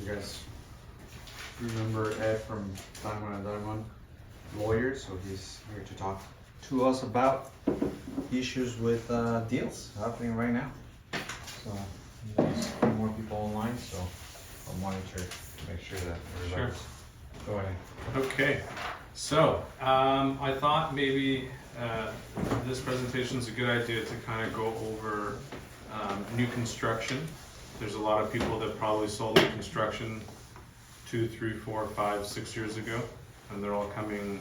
You guys remember Ed from Time One and Dime One Lawyers? So he's here to talk to us about issues with deals happening right now. So there's a few more people online, so I'll monitor to make sure that everybody's going. Okay, so I thought maybe this presentation is a good idea to kind of go over new construction. There's a lot of people that probably sold new construction 2, 3, 4, 5, 6 years ago, and they're all coming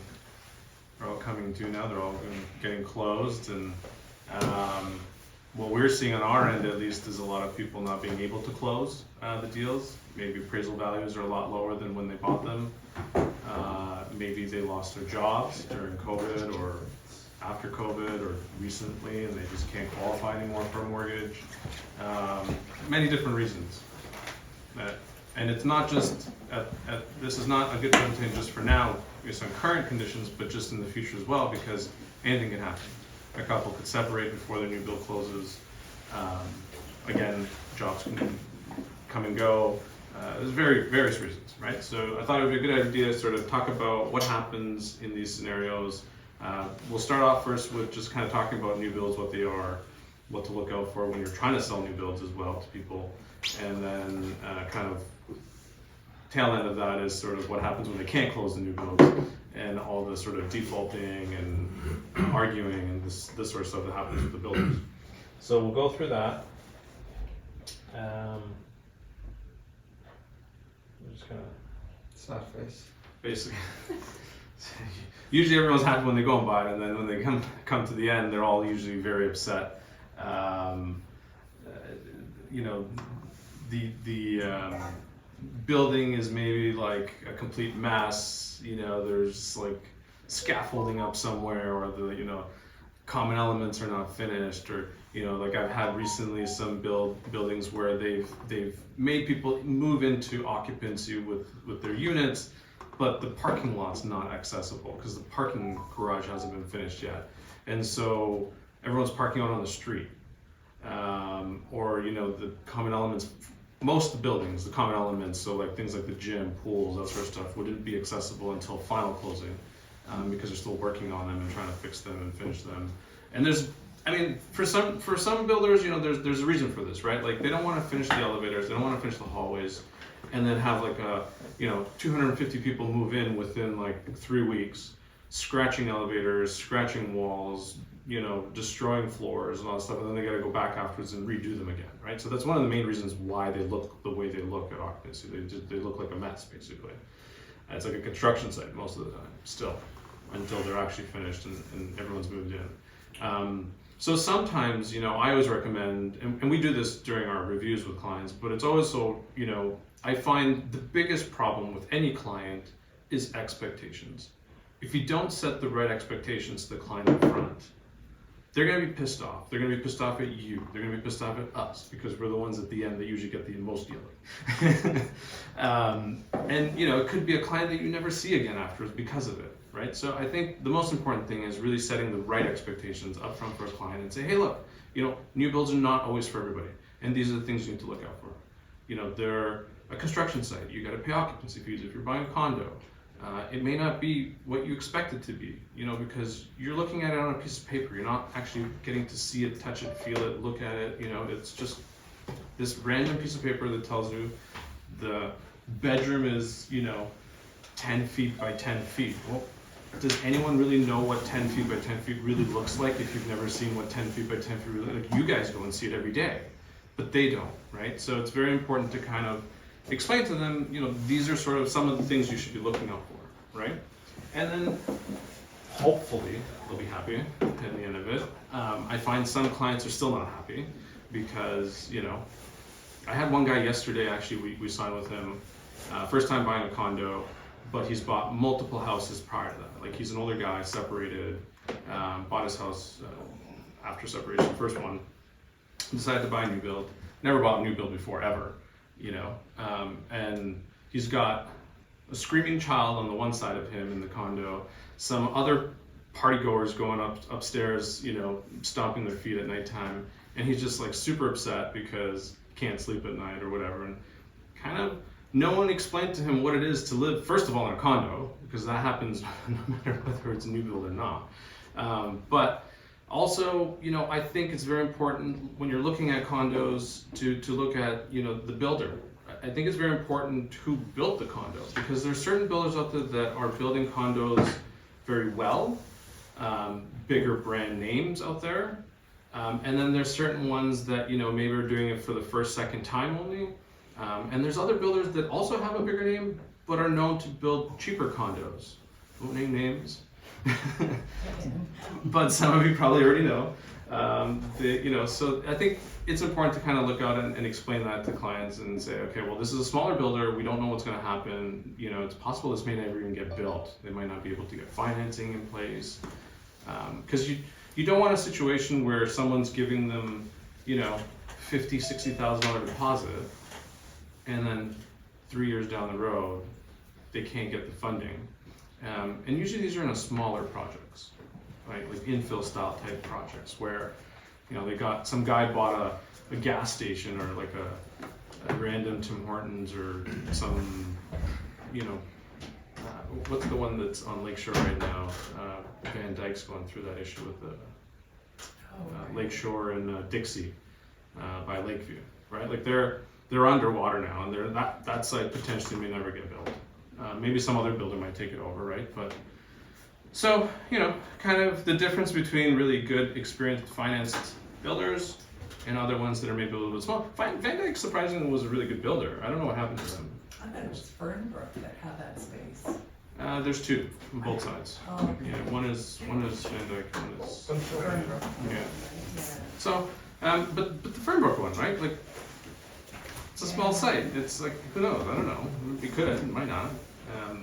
due now. They're all getting closed, and what we're seeing on our end, at least, is a lot of people not being able to close the deals. Maybe appraisal values are a lot lower than when they bought them. Maybe they lost their jobs during COVID or after COVID or recently, and they just can't qualify anymore for a mortgage. Many different reasons. And it's not just, this is not a good presentation just for now, based on current conditions, but just in the future as well, because anything can happen. A couple could separate before their new bill closes. Again, jobs can come and go. There's various reasons, right? So I thought it would be a good idea to sort of talk about what happens in these scenarios. We'll start off first with just kind of talking about new builds, what they are, what to look out for when you're trying to sell new builds as well to people. And then kind of tail end of that is sort of what happens when they can't close the new builds and all the sort of defaulting and arguing and this sort of stuff that happens with the builders. So we'll go through that. I'm just gonna Sad face. basically. Usually everyone's happy when they go and buy it, and then when they come to the end, they're all usually very upset. You know, the building is maybe like a complete mess. You know, there's like scaffolding up somewhere, or the common elements are not finished, or like I've had recently some buildings where they've made people move into occupancy with their units, but the parking lot's not accessible because the parking garage hasn't been finished yet, and so everyone's parking out on the street, or the common elements. Most of the buildings, the common elements, so like things like the gym, pools, that sort of stuff, wouldn't be accessible until final closing, because they're still working on them and trying to fix them and finish them. And for some builders, there's a reason for this, right? Like they don't want to finish the elevators, they don't want to finish the hallways, and then have like 250 people move in within like 3 weeks, scratching elevators, scratching walls, destroying floors and all that stuff, and then they got to go back afterwards and redo them again, right? So that's one of the main reasons why they look the way they look at occupancy. They look like a mess, basically. It's like a construction site most of the time, still, until they're actually finished and everyone's moved in. So sometimes, I always recommend, and we do this during our reviews with clients, but it's always so, I find the biggest problem with any client is expectations. If you don't set the right expectations to the client up front, they're going to be pissed off. They're going to be pissed off at you. They're going to be pissed off at us because we're the ones at the end that usually get the most yelling. And it could be a client that you never see again afterwards because of it, right? So I think the most important thing is really setting the right expectations up front for a client and say, hey, look, new builds are not always for everybody, and these are the things you need to look out for. They're a construction site. You got to pay occupancy fees if you're buying a condo. It may not be what you expect it to be, because you're looking at it on a piece of paper. You're not actually getting to see it, touch it, feel it, look at it. It's just this random piece of paper that tells you the bedroom is, 10 feet by 10 feet. Well, does anyone really know what 10 feet by 10 feet really looks like if you've never seen what 10 feet by 10 feet really looks like? You guys go and see it every day, but they don't, right? So it's very important to kind of explain to them, these are sort of some of the things you should be looking out for, right? And then hopefully they'll be happy at the end of it. I find some clients are still not happy because, I had one guy yesterday, actually, we signed with him, first time buying a condo, but he's bought multiple houses prior to that. Like he's an older guy, separated, bought his house after separation, first one, decided to buy a new build, never bought a new build before, ever. And he's got a screaming child on the one side of him in the condo, some other party goers going upstairs, stomping their feet at nighttime, and he's just like super upset because he can't sleep at night or whatever, and kind of no one explained to him what it is to live, first of all, in a condo, because that happens no matter whether it's a new build or not. But also, I think it's very important when you're looking at condos to look at, the builder. I think it's very important who built the condo, because there's certain builders out there that are building condos very well, bigger brand names out there. And then there's certain ones that, maybe are doing it for the first, second time only. And there's other builders that also have a bigger name, but are known to build cheaper condos. Won't name names. But some of you probably already know. So I think it's important to kind of look out and explain that to clients and say, okay, well, this is a smaller builder. We don't know what's going to happen. It's possible this may never even get built. They might not be able to get financing in place. Because you don't want a situation where someone's giving them, $50,000, $60,000 deposit, and then 3 years down the road, they can't get the funding. And usually these are in a smaller projects, right? Like infill style type projects where, some guy bought a gas station or like a random Tim Hortons or some, what's the one that's on Lakeshore right now? Van Dyke's going through that issue with the Lakeshore and Dixie by Lakeview, right? Like they're underwater now, and that site potentially may never get built. Maybe some other builder might take it over, right? But so, kind of the difference between really good, experienced, financed builders and other ones that are maybe a little bit small. Van Dyke, surprisingly, was a really good builder. I don't know what happened to them. I thought it was Fernbrook that had that space. There's two on both sides. Oh, okay. Yeah, one is Van Dyke, one is Fernbrook. yeah. So, but the Fernbrook one, right? Like, it's a small site. It's like, who knows? I don't know. It could, it might not.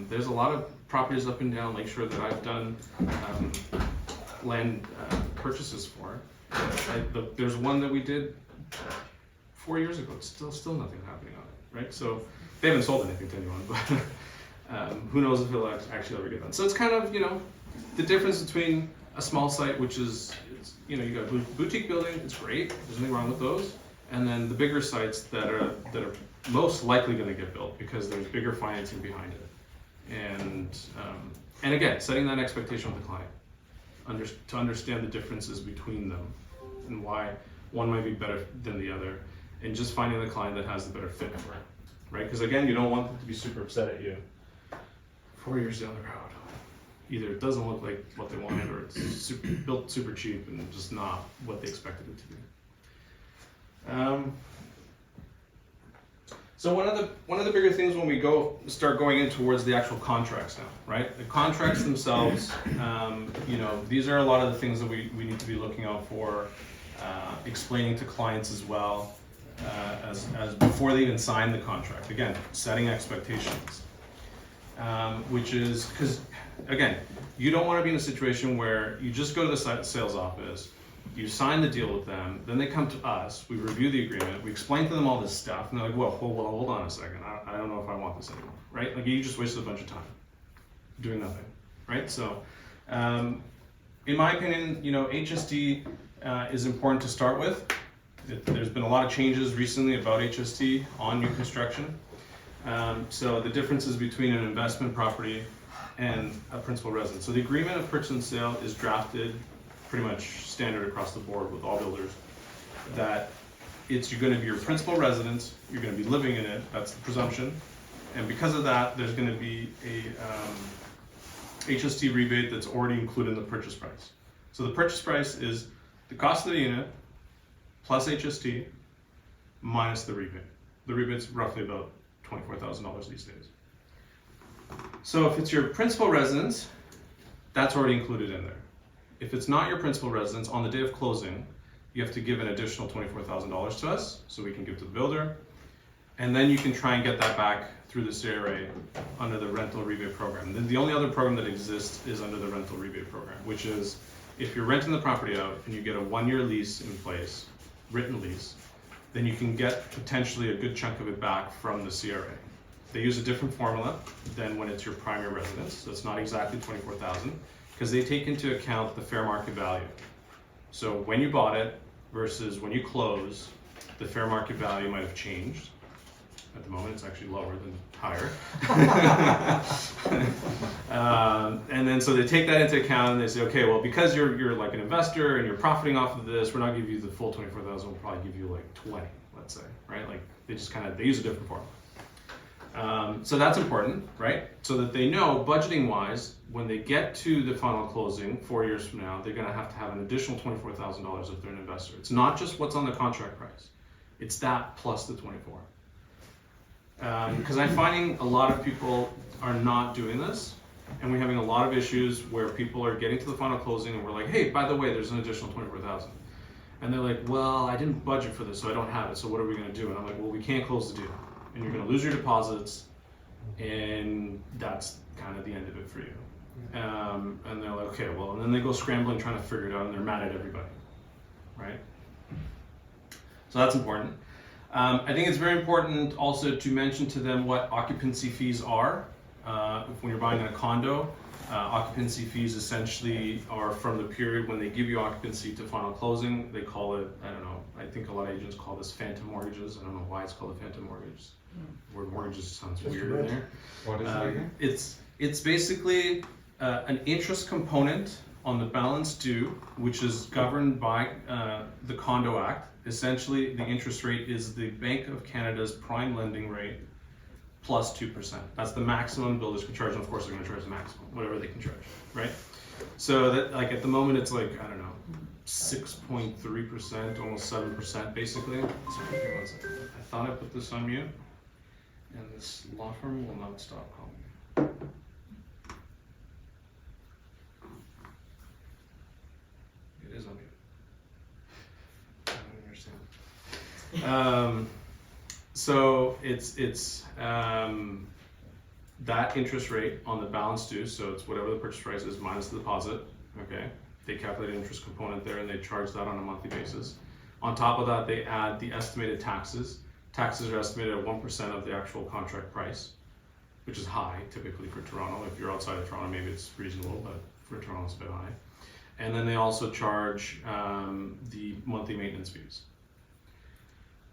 There's a lot of properties up and down Lakeshore that I've done land purchases for. There's one that we did 4 years ago. It's still nothing happening on it, right? So they haven't sold anything to anyone, but who knows if it'll actually ever get done. So it's kind of, the difference between a small site, which is, you got a boutique building, it's great, there's nothing wrong with those, and then the bigger sites that are most likely going to get built because there's bigger financing behind it. And again, setting that expectation with the client, to understand the differences between them and why one might be better than the other, and just finding the client that has the better fit for it, right? Because again, you don't want them to be super upset at you 4 years down the road. Either it doesn't look like what they wanted, or it's built super cheap and just not what they expected it to be. So one of the bigger things when we start going in towards the actual contracts now, right? The contracts themselves, these are a lot of the things that we need to be looking out for, explaining to clients as well, as before they even sign the contract. Again, setting expectations, which is because, again, you don't want to be in a situation where you just go to the sales office, you sign the deal with them, then they come to us, we review the agreement, we explain to them all this stuff, and they're like, well, hold on a second, I don't know if I want this anymore, right? Like, you just wasted a bunch of time doing nothing, right? So, in my opinion, HST is important to start with. There's been a lot of changes recently about HST on new construction. So the differences between an investment property and a principal residence. So the agreement of purchase and sale is drafted pretty much standard across the board with all builders, that you're going to be your principal residence, you're going to be living in it, that's the presumption, and because of that, there's going to be a HST rebate that's already included in the purchase price. So the purchase price is the cost of the unit plus HST minus the rebate. The rebate's roughly about $24,000 these days. So if it's your principal residence, that's already included in there. If it's not your principal residence, on the day of closing, you have to give an additional $24,000 to us, so we can give to the builder, and then you can try and get that back through the CRA under the rental rebate program. Then the only other program that exists is under the rental rebate program, which is if you're renting the property out and you get a 1-year lease in place, written lease, then you can get potentially a good chunk of it back from the CRA. They use a different formula than when it's your primary residence, so it's not exactly $24,000, because they take into account the fair market value. So when you bought it versus when you close, the fair market value might have changed. At the moment, it's actually lower than higher. And then so they take that into account and they say, okay, well, because you're like an investor and you're profiting off of this, we're not giving you the full 24,000. We'll probably give you like 20, let's say, right? Like they just they use a different formula. So that's important, right? So that they know budgeting wise, when they get to the final closing 4 years from now, they're going to have an additional $24,000 if they're an investor. It's not just what's on the contract price. It's that plus the 24. Because I'm finding a lot of people are not doing this, and we're having a lot of issues where people are getting to the final closing and we're like, hey, by the way, there's an additional 24,000. And they're like, well, I didn't budget for this, so I don't have it, so what are we going to do? And I'm like, well, we can't close the deal. And you're going to lose your deposits, and that's kind of the end of it for you. And they're like, okay, well, and then they go scrambling trying to figure it out, and they're mad at everybody, right? So that's important. I think it's very important also to mention to them what occupancy fees are. When you're buying a condo, occupancy fees essentially are from the period when they give you occupancy to final closing. They call it, I don't know, I think a lot of agents call this phantom mortgages. I don't know why it's called a phantom mortgage. The word mortgages sounds weird in there. What is it again? It's basically an interest component on the balance due, which is governed by the Condo Act. Essentially, the interest rate is the Bank of Canada's prime lending rate plus 2%. That's the maximum builders can charge, and of course they're going to charge the maximum, whatever they can charge, right? So that, like at the moment, it's like, I don't know, 6.3%, almost 7% basically. Sorry, give me 1 second. I thought I put this on mute, and this law firm will not stop calling me. It is on mute. I don't understand. So it's that interest rate on the balance due, so it's whatever the purchase price is minus the deposit, okay? They calculate an interest component there and they charge that on a monthly basis. On top of that, they add the estimated taxes. Taxes are estimated at 1% of the actual contract price, which is high typically for Toronto. If you're outside of Toronto, maybe it's reasonable, but for Toronto it's a bit high. And then they also charge the monthly maintenance fees.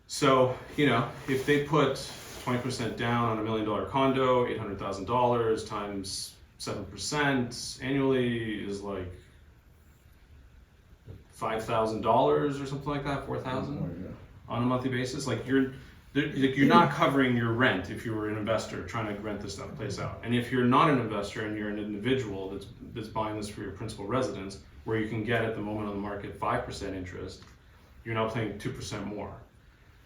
So, you know, if they put 20% down on $1 million condo, $800,000 times 7% annually is like $5,000 or something like that, $4,000 on a monthly basis. Like you're not covering your rent if you were an investor trying to rent this place out. And if you're not an investor and you're an individual that's buying this for your principal residence, where you can get at the moment on the market 5% interest, you're now paying 2% more.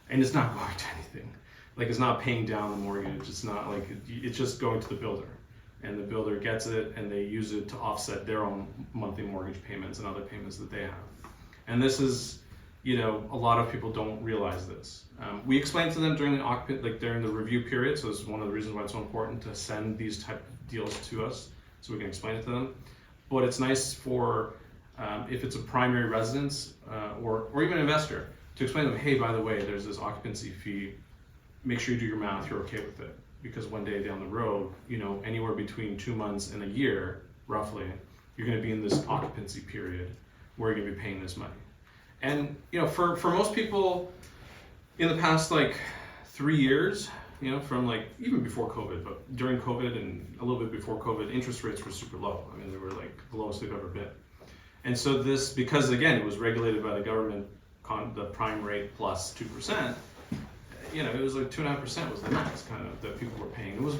And it's not going to anything. Like it's not paying down the mortgage. It's not like, it's just going to the builder. And the builder gets it and they use it to offset their own monthly mortgage payments and other payments that they have. And this is, you know, a lot of people don't realize this. We explain to them during the review period. So this is one of the reasons why it's so important to send these type of deals to us so we can explain it to them. But it's nice for, if it's a primary residence or even investor, to explain to them, hey, by the way, there's this occupancy fee. Make sure you do your math, you're okay with it. Because one day down the road, you know, anywhere between 2 months and a year, roughly, you're gonna be in this occupancy period where you're gonna be paying this money. And, you know, for most people in the past, like 3 years, you know, from like, even before COVID, but during COVID and a little bit before COVID, interest rates were super low. I mean, they were like the lowest they've ever been. And so this, because again, it was regulated by the government, the prime rate plus 2%, you know, it was like 2.5% was the max kind of that people were paying. It was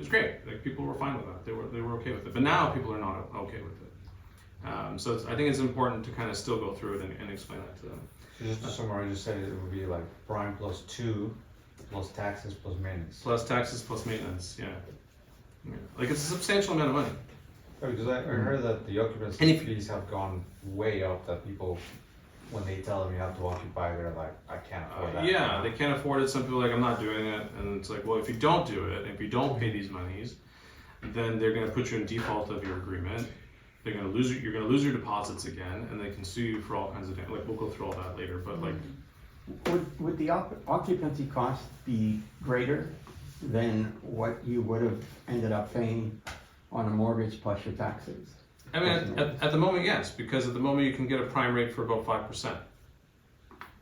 great. Like people were fine with that. They were okay with it. But now people are not okay with it. So I think it's important to kind of still go through it and explain that to them. So just to summarize, you said it would be like prime plus 2 plus taxes plus maintenance. Plus taxes plus maintenance, yeah. Like it's a substantial amount of money. Oh, because I heard that the occupancy fees have gone way up, that people, when they tell them you have to occupy, they're like, I can't afford that. Yeah, they can't afford it. Some people are like, I'm not doing it. And it's like, well, if you don't do it, if you don't pay these monies, then they're going to put you in default of your agreement. They're going to lose you're going to lose your deposits again, and they can sue you for all kinds of things. Like we'll go through all that later, but like. Would the occupancy cost be greater than what you would have ended up paying on a mortgage plus your taxes? I mean, at the moment, yes, because at the moment you can get a prime rate for about 5%,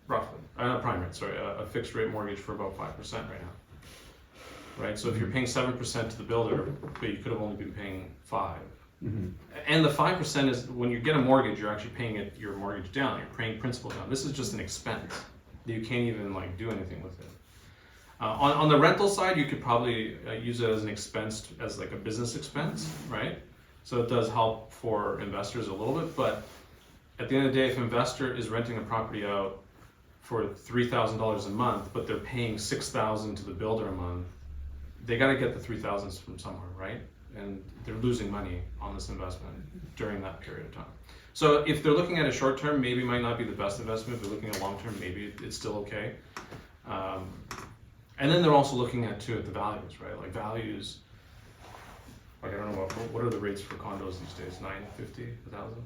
roughly. Not prime rate, sorry, a fixed rate mortgage for about 5% right now. right? So if you're paying 7% to the builder, but you could have only been paying 5%. Mhm. And the 5% is when you get a mortgage, you're actually paying your mortgage down. You're paying principal down. This is just an expense. You can't even like do anything with it. On the rental side, you could probably use it as an expense, as like a business expense, right? So it does help for investors a little bit, but at the end of the day, if an investor is renting a property out for $3,000 a month, but they're paying $6,000 to the builder a month, they got to get the $3,000 from somewhere, right? And they're losing money on this investment during that period of time. So if they're looking at a short term, maybe it might not be the best investment. If they're looking at long term, maybe it's still okay. And then they're also looking at too at the values, right? Like values. Like I don't know what are the rates for condos these days? $950, $1,000.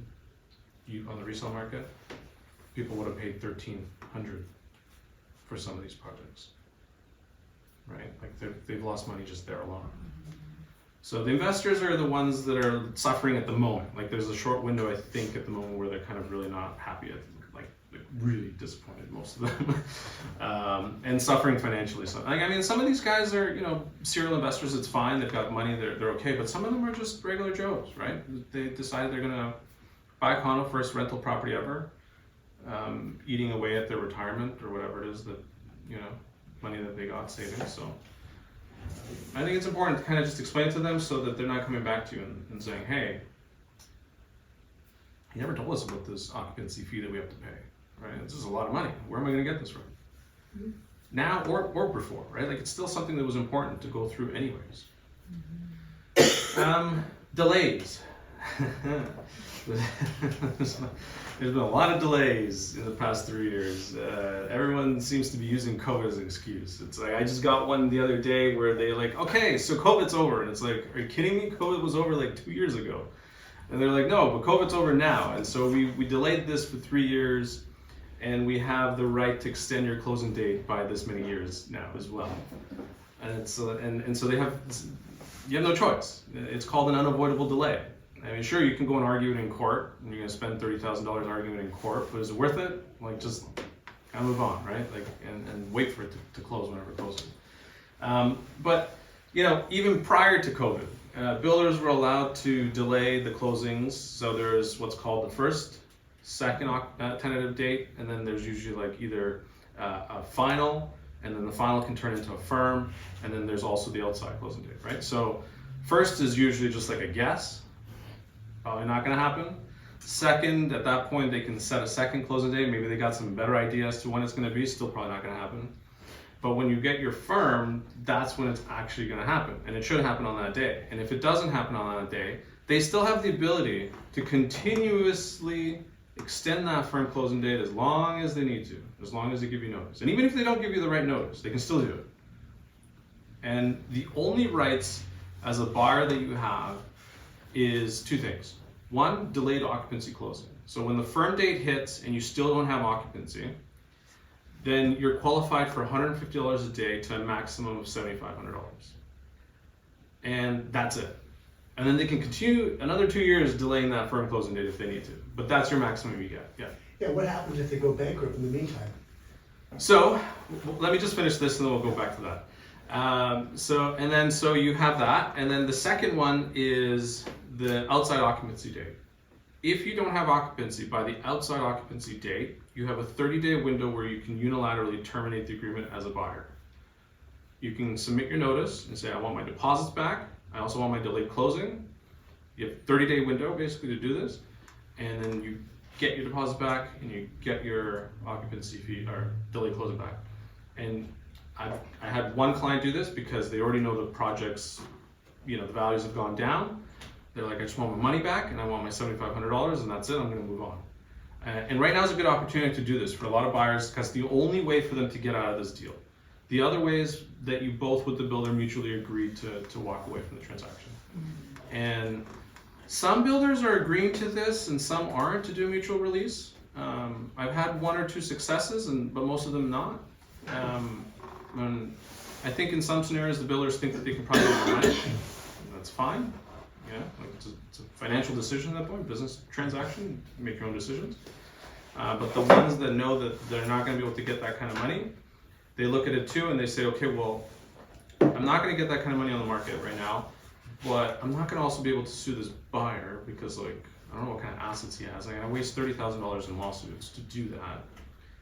You on the resale market, people would have paid $1,300 for some of these projects, right? Like they've lost money just there alone. So the investors are the ones that are suffering at the moment. Like there's a short window, I think, at the moment where they're kind of really not happy, like really disappointed, most of them, and suffering financially. So like, I mean, some of these guys are, you know, serial investors. It's fine. They've got money. They're okay. But some of them are just regular Joes, right? They decided they're gonna buy a condo, first rental property ever, eating away at their retirement or whatever it is that, you know, money that they got savings. So I think it's important to kind of just explain it to them so that they're not coming back to you and saying, hey, you never told us about this occupancy fee that we have to pay, right? This is a lot of money. Where am I going to get this from? Mm-hmm. Now or before, right? Like it's still something that was important to go through anyways. Mm-hmm. Delays. There's been a lot of delays in the past 3 years. Everyone seems to be using COVID as an excuse. It's like, I just got one the other day where they like, okay, so COVID's over. And it's like, are you kidding me? COVID was over like 2 years ago. And they're like, no, but COVID's over now. And so we delayed this for 3 years, and we have the right to extend your closing date by this many years now as well. And it's and so you have no choice. It's called an unavoidable delay. I mean, sure, you can go and argue it in court, and you're gonna spend $30,000 arguing it in court, but is it worth it? Like, just kind of move on, right? Like, and wait for it to close whenever it closes. But, you know, even prior to COVID, builders were allowed to delay the closings. So there's what's called the first, second tentative date, and then there's usually like either a final, and then the final can turn into a firm, and then there's also the outside closing date, right? So first is usually just like a guess. Probably not going to happen. Second, at that point, they can set a second closing date. Maybe they got some better idea as to when it's going to be. Still probably not going to happen. But when you get your firm, that's when it's actually going to happen. And it should happen on that day. And if it doesn't happen on that day, they still have the ability to continuously extend that firm closing date as long as they need to, as long as they give you notice. And even if they don't give you the right notice, they can still do it. And the only rights as a buyer that you have is two things. One, delayed occupancy closing. So when the firm date hits and you still don't have occupancy, then you're qualified for $150 a day to a maximum of $7,500. And that's it. And then they can continue another 2 years delaying that firm closing date if they need to. But that's your maximum you get. Yeah. Yeah, what happens if they go bankrupt in the meantime? So let me just finish this and then we'll go back to that. So you have that, and then the second one is the outside occupancy date. If you don't have occupancy by the outside occupancy date, you have a 30-day window where you can unilaterally terminate the agreement as a buyer. You can submit your notice and say, I want my deposits back. I also want my delayed closing. You have a 30-day window basically to do this, and then you get your deposit back and you get your occupancy fee or delayed closing back. And I had one client do this because they already know the project's, the values have gone down. They're like, I just want my money back and I want my $7,500 and that's it, I'm gonna move on. And right now is a good opportunity to do this for a lot of buyers because the only way for them to get out of this deal. The other way is that you both with the builder mutually agree to walk away from the transaction. And some builders are agreeing to this and some aren't to do a mutual release. I've had 1 or 2 successes, but most of them not. And I think in some scenarios the builders think that they can probably manage it. That's fine. Like it's a financial decision at that point, business transaction, you make your own decisions. But the ones that know that they're not going to be able to get that kind of money, they look at it too and they say, okay, well, I'm not going to get that kind of money on the market right now, but I'm not going to also be able to sue this buyer because like I don't know what kind of assets he has. Like I waste $30,000 in lawsuits to do that,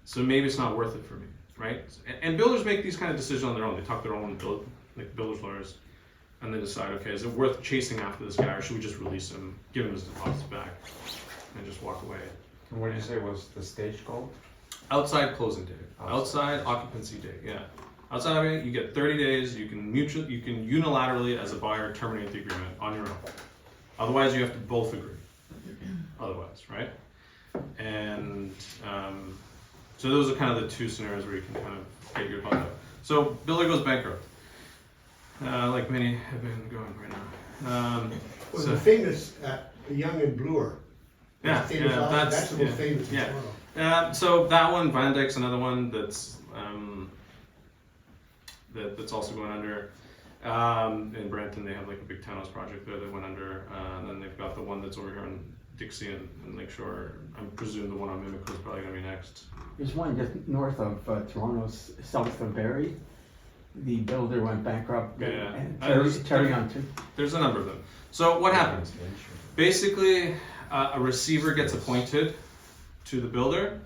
so maybe it's not worth it for me, right? And builders make these kind of decisions on their own. They talk to their own builders lawyers, and they decide, okay, is it worth chasing after this guy, or should we just release him, give him his deposits back, and just walk away? And what did you say was the stage called? Outside closing date. Outside occupancy date. Yeah. Outside of it, you get 30 days. You can unilaterally, as a buyer, terminate the agreement on your own. Otherwise, you have to both agree. Otherwise, right? And so those are kind of the two scenarios where you can kind of get your bug up. So builder goes bankrupt, like many have been going right now. Well, So- the famous, Young and Bloor. Yeah, Famous yeah, office, that's that's the most yeah, famous in yeah. Toronto. So that one, Van Dyck's another one that's also going under. In Brampton, they have like a big townhouse project there that went under. And then they've got the one that's over here in Dixie and Lakeshore. I presume the one on Mimico is probably going to be next. There's one just north of Toronto, south of Barrie. The builder went bankrupt Yeah. and There's- Terry on too. There's a number of them. So what happens? Basically, a receiver gets appointed to the builder.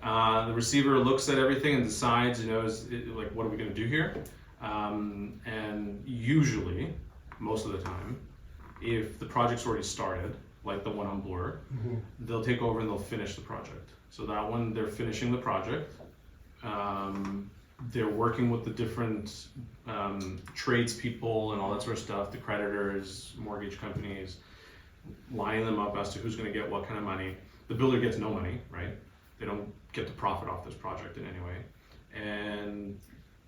The receiver looks at everything and decides, like, what are we going to do here? And usually, most of the time, if the project's already started, like the one on Bloor, they'll take over and they'll finish the project. So that one, they're finishing the project. They're working with the different tradespeople and all that sort of stuff, the creditors, mortgage companies, lining them up as to who's going to get what kind of money. The builder gets no money, right? They don't get to profit off this project in any way. And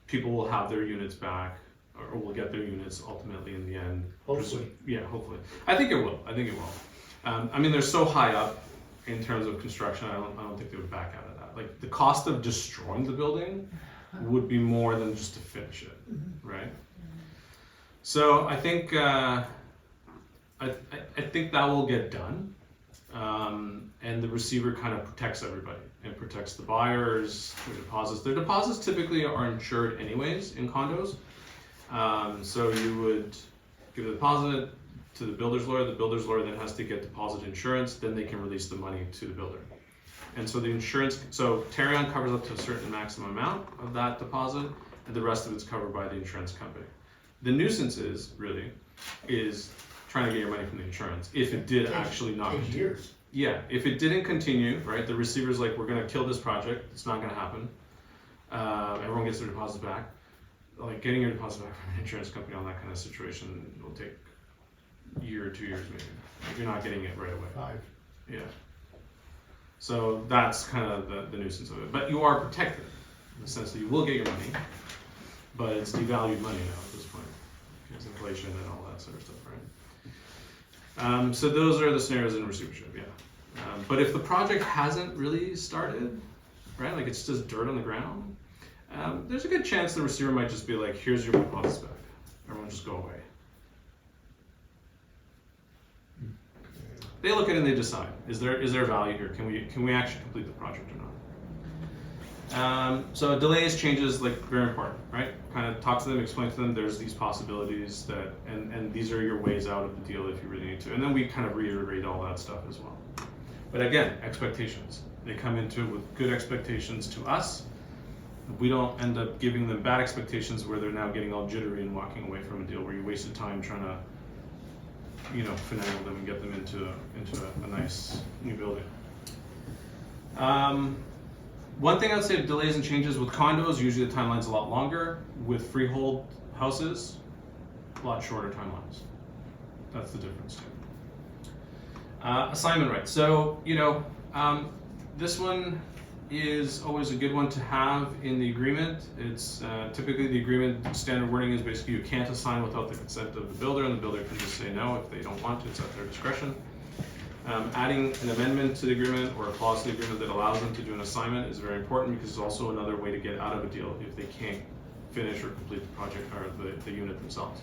people will have their units back, or will get their units ultimately in the end. Hopefully. Yeah, hopefully. I think it will. I mean, they're so high up in terms of construction, I don't think they would back out of that. Like, the cost of destroying the building would be more than just to finish it, right? So I think I think that will get done, and the receiver kind of protects everybody and protects the buyers, their deposits. Their deposits typically are insured anyways in condos, so you would give the deposit to the builder's lawyer. The builder's lawyer then has to get deposit insurance. Then they can release the money to the builder. And so the insurance, so Tarion covers up to a certain maximum amount of that deposit, and the rest of it's covered by the insurance company. The nuisance is trying to get your money from the insurance. If it did actually not Takes continue. years. Yeah, if it didn't continue, right, the receiver's like, we're gonna kill this project, it's not gonna happen. Everyone gets their deposit back. Like, getting your deposit back from an insurance company on that kind of situation will take a year or 2 years maybe, if you're not getting it right away. 5. Yeah. So that's kind of the nuisance of it. But you are protected in the sense that you will get your money, but it's devalued money now at this point because inflation and all that sort of stuff, right? So those are the scenarios in receivership, yeah. But if the project hasn't really started, right, like it's just dirt on the ground, there's a good chance the receiver might just be like, here's your deposits back. Everyone just go away. They look at it and they decide, is there value here? Can we actually complete the project or not? So delays, changes, like, very important, right? Kind of talk to them, explain to them there's these possibilities that, and these are your ways out of the deal if you really need to. And then we kind of reiterate all that stuff as well. But again, expectations. They come into it with good expectations to us. We don't end up giving them bad expectations where they're now getting all jittery and walking away from a deal where you wasted time trying to, finagle them and get them into a nice new building. One thing I'd say, delays and changes with condos, usually the timeline's a lot longer. With freehold houses, a lot shorter timelines. That's the difference too. Assignment rights. So, this one is always a good one to have in the agreement. It's typically the agreement standard wording is basically you can't assign without the consent of the builder, and the builder can just say no if they don't want to. It's at their discretion. Adding an amendment to the agreement or a clause to the agreement that allows them to do an assignment is very important because it's also another way to get out of a deal if they can't finish or complete the project or the unit themselves.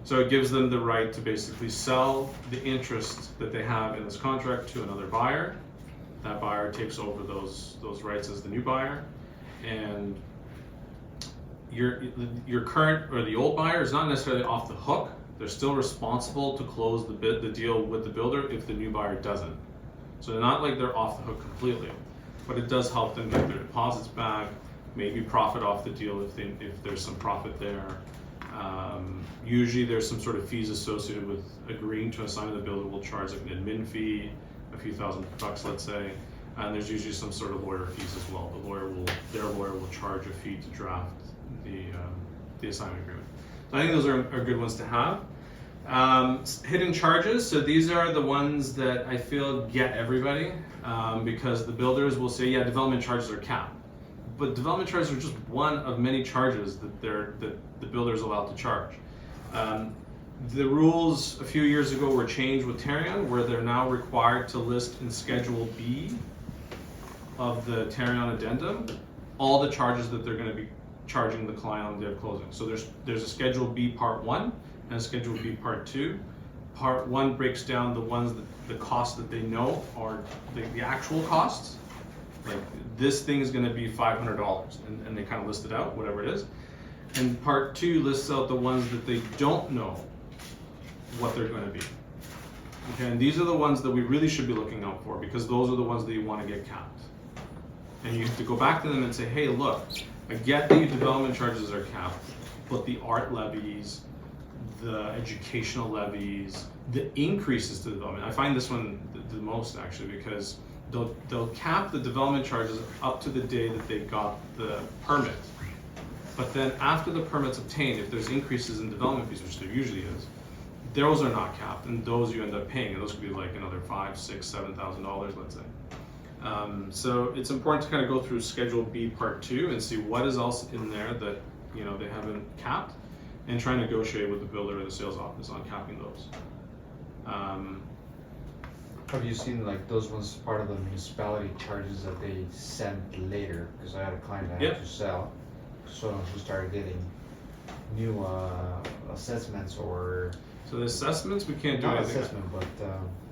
So it gives them the right to basically sell the interest that they have in this contract to another buyer. That buyer takes over those rights as the new buyer, and your current or the old buyer is not necessarily off the hook. They're still responsible to close the deal with the builder if the new buyer doesn't. So they're not like they're off the hook completely, but it does help them get their deposits back, maybe profit off the deal if there's some profit there. Usually there's some sort of fees associated with agreeing to assign the builder. Will charge like an admin fee, a few $1,000, let's say, and there's usually some sort of lawyer fees as well. Their lawyer will charge a fee to draft the assignment agreement. So I think those are good ones to have. Hidden charges, so these are the ones that I feel get everybody, because the builders will say, yeah, development charges are capped. But development charges are just one of many charges that the builder is allowed to charge. The rules a few years ago were changed with Tarion, where they're now required to list in Schedule B of the Tarion addendum all the charges that they're going to be charging the client on the day of closing. So there's a Schedule B Part 1 and a Schedule B Part 2. Part 1 breaks down the costs that they know are the actual costs. Like, this thing is going to be $500, and they kind of list it out, whatever it is. And Part 2 lists out the ones that they don't know what they're going to be. Okay, and these are the ones that we really should be looking out for, because those are the ones that you want to get capped. And you have to go back to them and say, hey, look, I get that your development charges are capped, but the art levies, the educational levies, the increases to development. I find this one the most, actually, because they'll cap the development charges up to the day that they got the permit. But then after the permit's obtained, if there's increases in development fees, which there usually is, those are not capped, and those you end up paying, and those could be like another $5,000, $6,000, $7,000, let's say. So it's important to kind of go through Schedule B Part 2 and see what is else in there that they haven't capped, and try and negotiate with the builder or the sales office on capping those. Have you seen like those ones part of the municipality charges that they sent later? Because I had a client that had to sell, so she started getting new assessments or So the assessments, we can't do not anything. assessment, but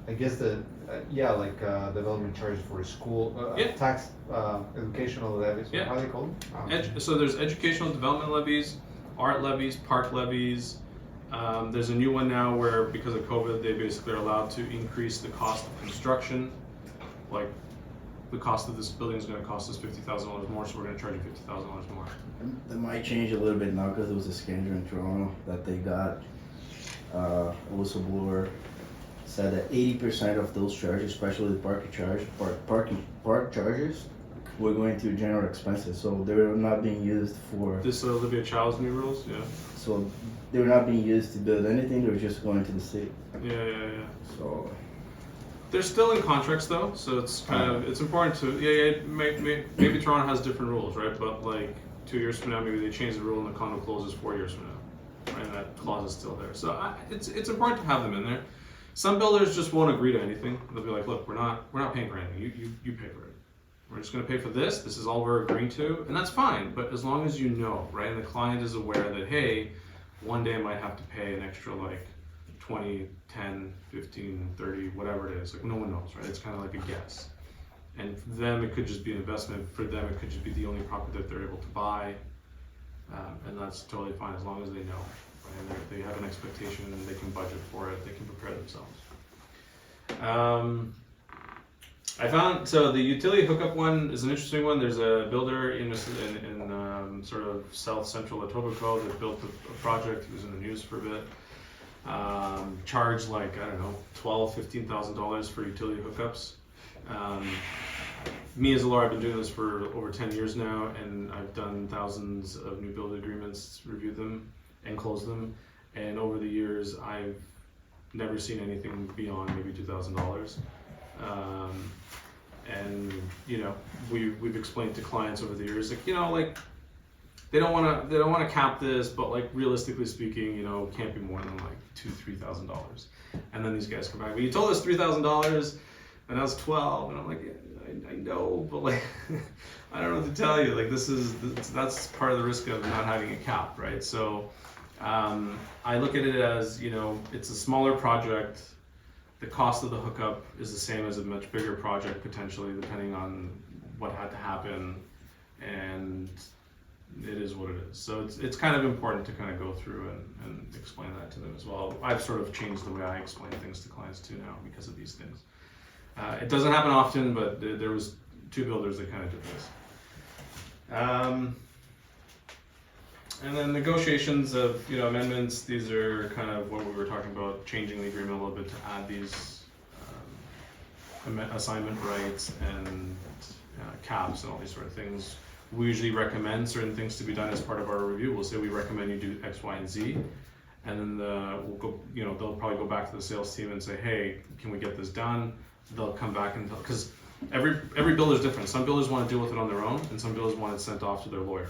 I guess development charges for school tax educational levies. Yeah. How are they called? So there's educational development levies, art levies, park levies. There's a new one now where, because of COVID, they basically are allowed to increase the cost of construction. Like, the cost of this building is going to cost us $50,000 more, so we're going to charge you $50,000 more. That might change a little bit now because there was a scandal in Toronto that they got. A whistleblower said that 80% of those charges, especially the park charges, were going to general expenses. So they were not being used for. This Olivia Child's new rules, yeah. So they were not being used to build anything. They were just going to the state. Yeah. So They're still in contracts though, so it's kind of, it's important to, maybe Toronto has different rules, right? But like 2 years from now, maybe they change the rule and the condo closes 4 years from now, right? And that clause is still there. So it's important to have them in there. Some builders just won't agree to anything. They'll be like, look, we're not paying for anything. You pay for it. We're just going to pay for this. This is all we're agreeing to, and that's fine. But as long as you know, right, and the client is aware that, hey, one day I might have to pay an extra like 20, 10, 15, 30, whatever it is. Like, no one knows, right? It's kind of like a guess. And for them, it could just be an investment. For them, it could just be the only property that they're able to buy. And that's totally fine as long as they know, right? And they have an expectation and they can budget for it. They can prepare themselves. I found, so the utility hookup one is an interesting one. There's a builder in sort of south central Etobicoke that built a project. He was in the news for a bit. Charged like, I don't know, $12,000, $15,000 for utility hookups. Me as a lawyer, I've been doing this for over 10 years now, and I've done thousands of new build agreements, reviewed them, and closed them. And over the years, I've never seen anything beyond maybe $2,000. And we've explained to clients over the years, like, they don't want to cap this, but like realistically speaking, can't be more than like $2,000-$3,000. And then these guys come back, but you told us $3,000, and I was 12, and I'm like, yeah, I know, but like, I don't know what to tell you. Like, that's part of the risk of not having a cap, right? So I look at it as, it's a smaller project. The cost of the hookup is the same as a much bigger project potentially, depending on what had to happen. And it is what it is. So it's kind of important to kind of go through and explain that to them as well. I've sort of changed the way I explain things to clients too now because of these things. It doesn't happen often, but there was 2 builders that kind of did this. And then negotiations of amendments. These are kind of what we were talking about, changing the agreement a little bit to add these assignment rights and caps and all these sort of things. We usually recommend certain things to be done as part of our review. We'll say we recommend you do X, Y, and Z, and then we'll go. They'll probably go back to the sales team and say, hey, can we get this done? They'll come back and because every builder is different. Some builders want to deal with it on their own, and some builders want it sent off to their lawyer.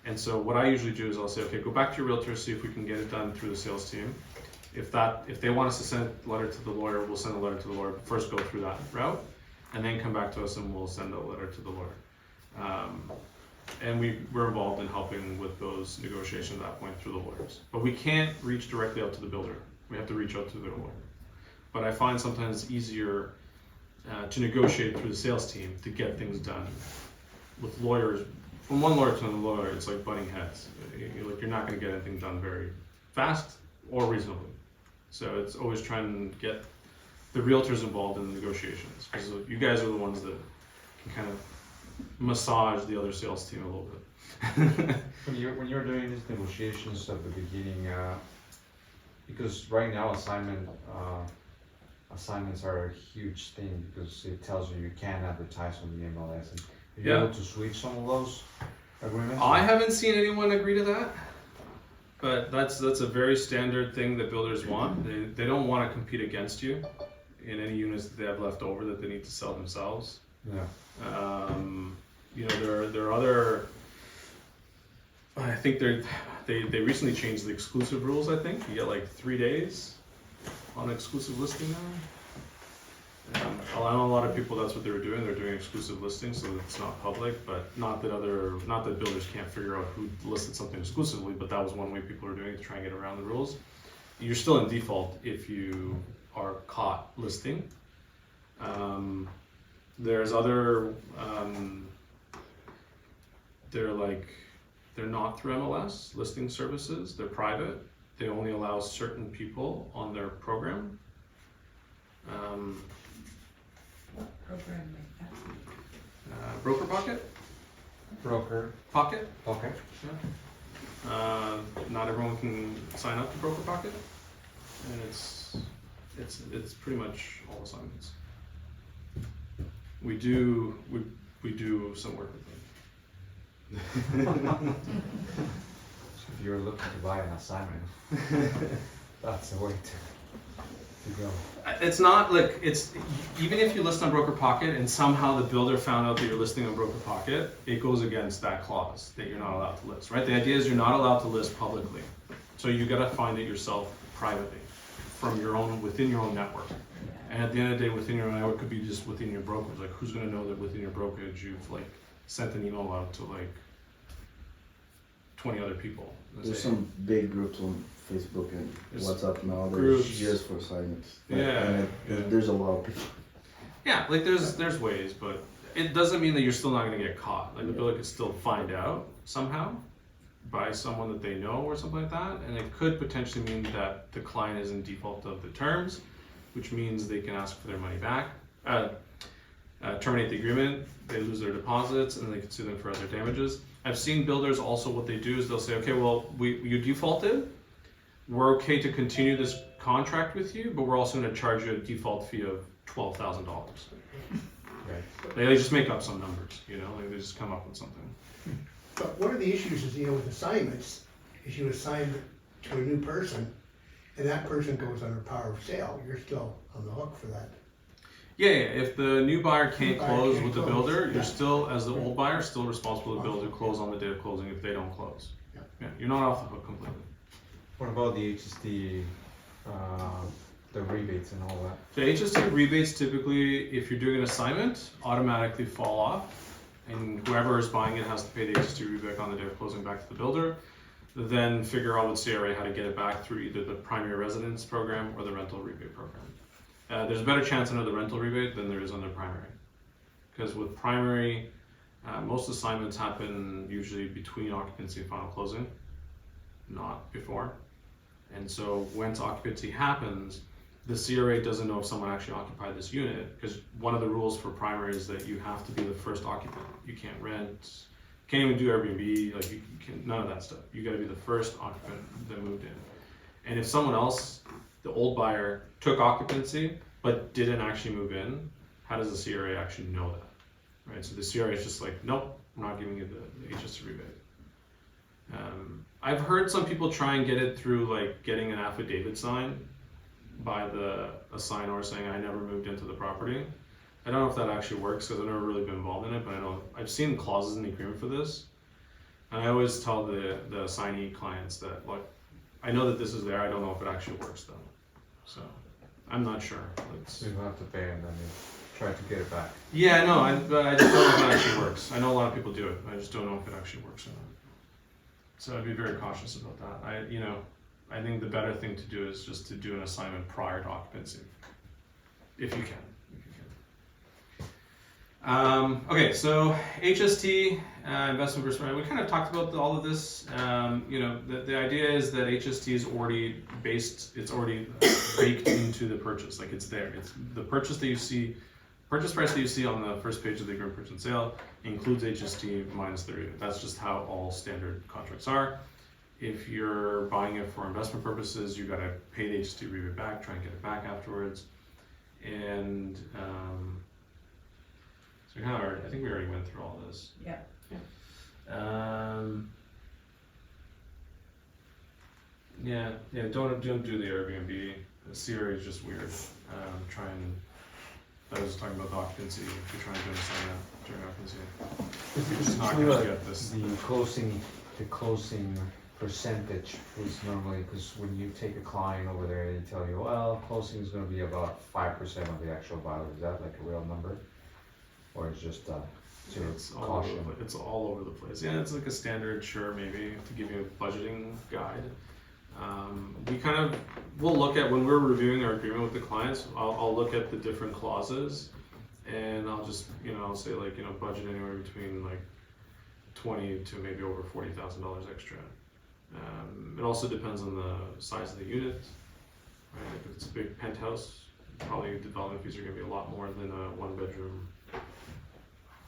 And so what I usually do is I'll say, okay, go back to your realtor, see if we can get it done through the sales team. If they want us to send a letter to the lawyer, we'll send a letter to the lawyer. First go through that route, and then come back to us and we'll send a letter to the lawyer. And we're involved in helping with those negotiations at that point through the lawyers. But we can't reach directly out to the builder. We have to reach out to their lawyer. But I find sometimes it's easier to negotiate through the sales team to get things done. With lawyers, from one lawyer to another lawyer, it's like butting heads. You're not going to get anything done very fast or reasonably. So it's always trying to get the realtors involved in the negotiations, because you guys are the ones that can kind of massage the other sales team a little bit. When you're doing these negotiations at the beginning, because right now assignments are a huge thing because it tells you can't advertise on the MLS. And are you able to switch some of those agreements? I haven't seen anyone agree to that, but that's a very standard thing that builders want. They don't want to compete against you in any units that they have left over that they need to sell themselves. Yeah. There are other. I think they recently changed the exclusive rules. I think you get like 3 days on exclusive listing now. I know a lot of people, that's what they were doing. They're doing exclusive listings so that it's not public, but not that builders can't figure out who listed something exclusively, but that was one way people are doing it to try and get around the rules. You're still in default if you are caught listing. There's other, they're not through MLS listing services, they're private. They only allow certain people on their program. What program like that? Broker Pocket? Broker. Pocket? Okay. Not everyone can sign up to Broker Pocket, and it's pretty much all assignments. We do some work with them. So if you're looking to buy an assignment, that's the way to go. It's not like even if you list on Broker Pocket and somehow the builder found out that you're listing on Broker Pocket, it goes against that clause that you're not allowed to list, right? The idea is you're not allowed to list publicly, so you got to find it yourself privately from within your own network. And at the end of the day, within your own network could be just within your brokers. Like, who's going to know that within your brokerage you've like sent an email out to like 20 other people? There's some big groups on Facebook and WhatsApp now. Groups. There's just for assignments. Yeah. There's a lot of people. Yeah, like there's ways, but it doesn't mean that you're still not going to get caught. Like the builder could still find out somehow by someone that they know or something like that, and it could potentially mean that the client is in default of the terms, which means they can ask for their money back, terminate the agreement, they lose their deposits, and then they can sue them for other damages. I've seen builders also, what they do is they'll say, okay, well, you defaulted, we're okay to continue this contract with you, but we're also going to charge you a default fee of $12,000. Right. They just make up some numbers, like they just come up with something. But one of the issues is, with assignments, is you assign to a new person, and that person goes under power of sale, you're still on the hook for that. Yeah, if the new buyer can't close can't with the close, builder, yeah. you're still, as the old buyer, still responsible to build to close on the day of closing if they don't close. Yeah, you're not off the hook completely. What about the HST, the rebates and all that? The HST rebates typically, if you're doing an assignment, automatically fall off, and whoever is buying it has to pay the HST rebate on the day of closing back to the builder. Then figure out with CRA how to get it back through either the primary residence program or the rental rebate program. There's a better chance under the rental rebate than there is under primary, because with primary, Most assignments happen usually between occupancy and final closing, not before. And so once occupancy happens, the CRA doesn't know if someone actually occupied this unit, because one of the rules for primary is that you have to be the first occupant. You can't rent, can't even do Airbnb, like you can, none of that stuff. You gotta be the first occupant that moved in. And if someone else, the old buyer, took occupancy but didn't actually move in, how does the CRA actually know that? Right, so the CRA is just like, nope, we're not giving you the HST rebate. I've heard some people try and get it through like getting an affidavit signed by the assignor saying I never moved into the property. I don't know if that actually works because I've never really been involved in it, but I know I've seen clauses in the agreement for this. And I always tell the assignee clients that, look, I know that this is there, I don't know if it actually works though. So I'm not sure. So you don't have to pay and then you try to get it back. Yeah, no, but I just don't know if it actually works. I know a lot of people do it, I just don't know if it actually works or not. So I'd be very cautious about that. I think the better thing to do is just to do an assignment prior to occupancy, if you can. Okay, so HST, investment perspective, we kind of talked about all of this. The idea is that HST is already it's already baked into the purchase, like it's there. It's the purchase that you see, purchase price that you see on the first page of the agreement purchase and sale includes HST minus the rebate. That's just how all standard contracts are. If you're buying it for investment purposes, you gotta pay the HST rebate back, try and get it back afterwards. And so I think we already went through all this. Yeah. Don't do the Airbnb. The CRA is just weird. I was talking about the occupancy. If you're trying to do an assignment during occupancy, you're just not gonna get this. The closing percentage was normally, because when you take a client over there, they tell you, well, closing is gonna be about 5% of the actual value. Is that like a real number? Or it's just It's all caution? it's all over the place. Yeah, it's like a standard, sure, maybe to give you a budgeting guide. We'll look at when we're reviewing our agreement with the clients. I'll look at the different clauses, and I'll just I'll say like budget anywhere between like $20,000 to maybe over $40,000 extra. It also depends on the size of the unit. Right? If it's a big penthouse, probably development fees are going to be a lot more than a one-bedroom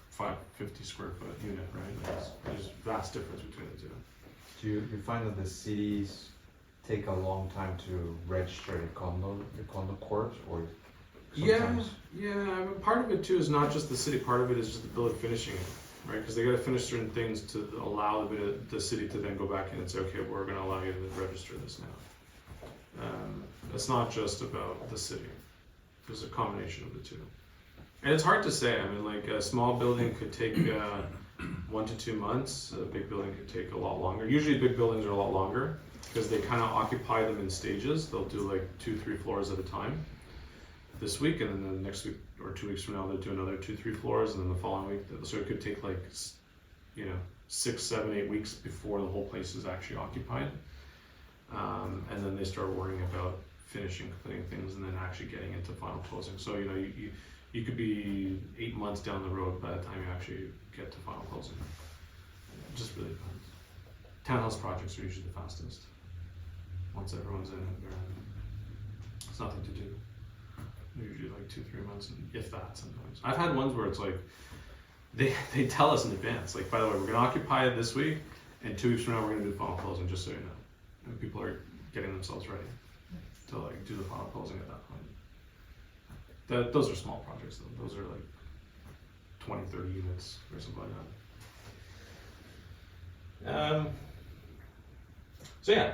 550 square foot unit, right? There's vast difference between the two. Do you find that the cities take a long time to register the condo courts, or sometimes? Yeah. I mean, part of it too is not just the city. Part of it is just the bill of finishing it, right? Because they got to finish certain things to allow the city to then go back in and say, okay, we're going to allow you to register this now. It's not just about the city. There's a combination of the two. And it's hard to say. I mean, like a small building could take 1 to 2 months. A big building could take a lot longer. Usually big buildings are a lot longer because they kind of occupy them in stages. They'll do like 2-3 floors at a time this week, and then the next week or 2 weeks from now they'll do another 2-3 floors, and then the following week. So it could take like 6, 7, 8 weeks before the whole place is actually occupied. And then they start worrying about finishing, completing things, and then actually getting into final closing. So you could be 8 months down the road by the time you actually get to final closing. It just really depends. Townhouse projects are usually the fastest. Once everyone's in it, they're in. It's nothing to do. They're usually like 2-3 months, if that sometimes. I've had ones where it's like, they tell us in advance, like, by the way, we're gonna occupy it this week, and 2 weeks from now we're gonna do final closing, just so you know. And people are getting themselves ready to like do the final closing at that point. Those are small projects though. Those are like 20, 30 units or something like that.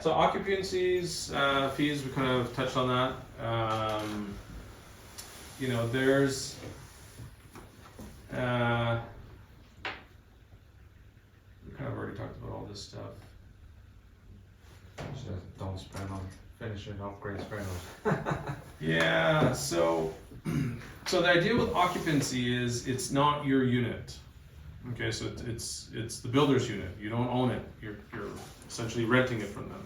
So occupancies, fees, we kind of touched on that. There's we kind of already talked about all this stuff. Just don't spend on finishing upgrades, rentals. Yeah, so the idea with occupancy is it's not your unit. Okay, so it's the builder's unit. You don't own it. You're essentially renting it from them.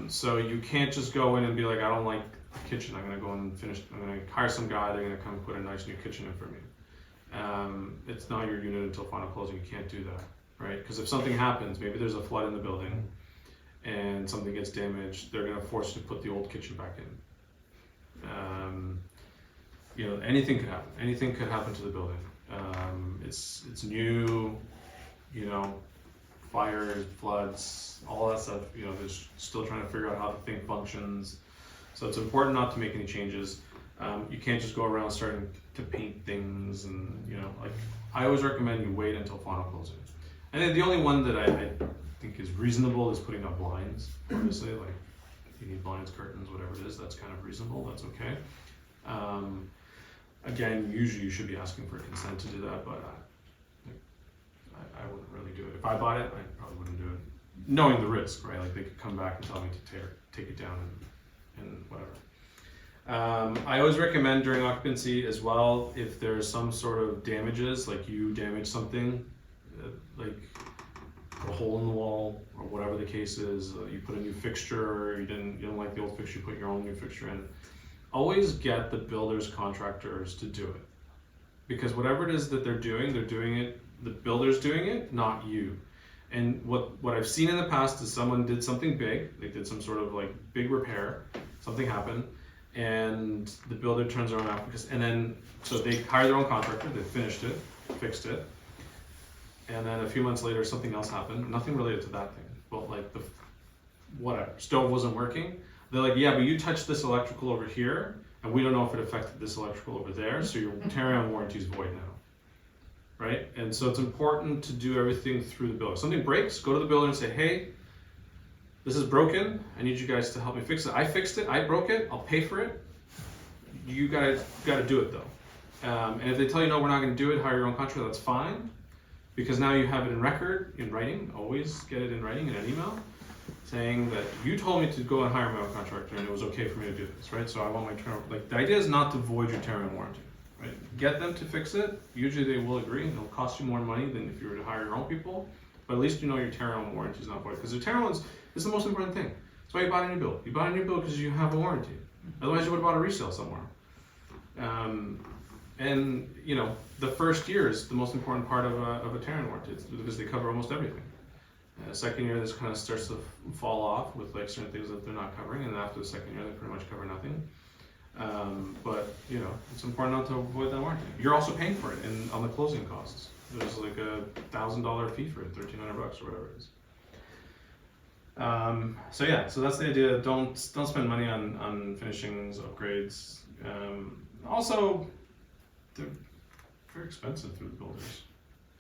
So you can't just go in and be like, I don't like the kitchen. I'm gonna go and finish. I'm gonna hire some guy. They're gonna come put a nice new kitchen in for me. it's not your unit until final closing. You can't do that, right? Because if something happens, maybe there's a flood in the building and something gets damaged, they're gonna force you to put the old kitchen back in. You know, anything could happen. Anything could happen to the building. It's new, you know, fires, floods, all that stuff. You know, they're still trying to figure out how the thing functions. So it's important not to make any changes. You can't just go around starting to paint things, and you know, like I always recommend you wait until final closing. And then the only one that I think is reasonable is putting up blinds. Obviously, like if you need blinds, curtains, whatever it is, that's kind of reasonable. That's okay. Again, usually you should be asking for consent to do that, but I wouldn't really do it. If I bought it, I probably wouldn't do it, knowing the risk, right? Like they could come back and tell me to take it down and whatever. I always recommend during occupancy as well, if there's some sort of damages, like you damage something, like a hole in the wall or whatever the case is, you put a new fixture, or you didn't like the old fixture, you put your own new fixture in. Always get the builders, contractors to do it, because whatever it is that they're doing it, the builder's doing it, not you. And what I've seen in the past is someone did something big, they did some sort of like big repair, something happened, and the builder turns around after, so they hire their own contractor, they finished it, fixed it, and then a few months later something else happened, nothing related to that thing, but like whatever, stove wasn't working. They're like, yeah, but you touched this electrical over here, and we don't know if it affected this electrical over there, so your tear-on warranty is void now, right? And so it's important to do everything through the builder. If something breaks, go to the builder and say, hey, this is broken, I need you guys to help me fix it. I fixed it, I broke it, I'll pay for it. You gotta do it though. And if they tell you, no, we're not gonna do it, hire your own contractor, that's fine, because now you have it in record, in writing. Always get it in writing in an email, saying that you told me to go and hire my own contractor and it was okay for me to do this, right? So I want my term, like the idea is not to void your tear-on warranty, right? Get them to fix it. Usually they will agree, and it'll cost you more money than if you were to hire your own people, but at least you know your tear-on warranty is not void, because the tear-on is the most important thing. That's why you bought a new build. You bought a new build because you have a warranty. Otherwise you would have bought a resale somewhere. And you know, the first year is the most important part of a tear-on warranty, because they cover almost everything. Second year, this kind of starts to fall off with like certain things that they're not covering, and after the second year, they pretty much cover nothing. But you know, it's important not to avoid that warranty. You're also paying for it on the closing costs. There's like $1,000 fee for it, $1,300 or whatever it is. So yeah, so that's the idea. Don't spend money on finishings, upgrades. Also, they're very expensive through the builders.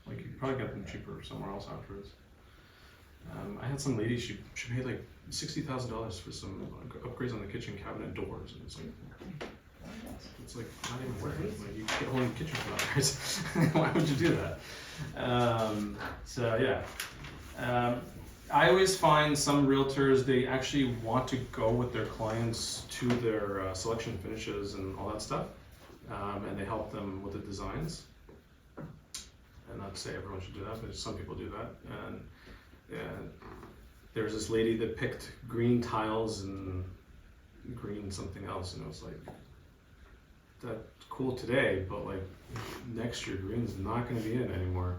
Like you can probably get them cheaper somewhere else afterwards. I had some lady, she paid like $60,000 for some upgrades on the kitchen cabinet doors, and it's like not even worth it. Like you get a whole new kitchen for that. Why would you do that? So yeah, I always find some realtors, they actually want to go with their clients to their selection finishes and all that stuff, and they help them with the designs. And not to say everyone should do that, but some people do that. And there was this lady that picked green tiles and green something else, and it was like, that's cool today, but like next year green's not going to be in anymore.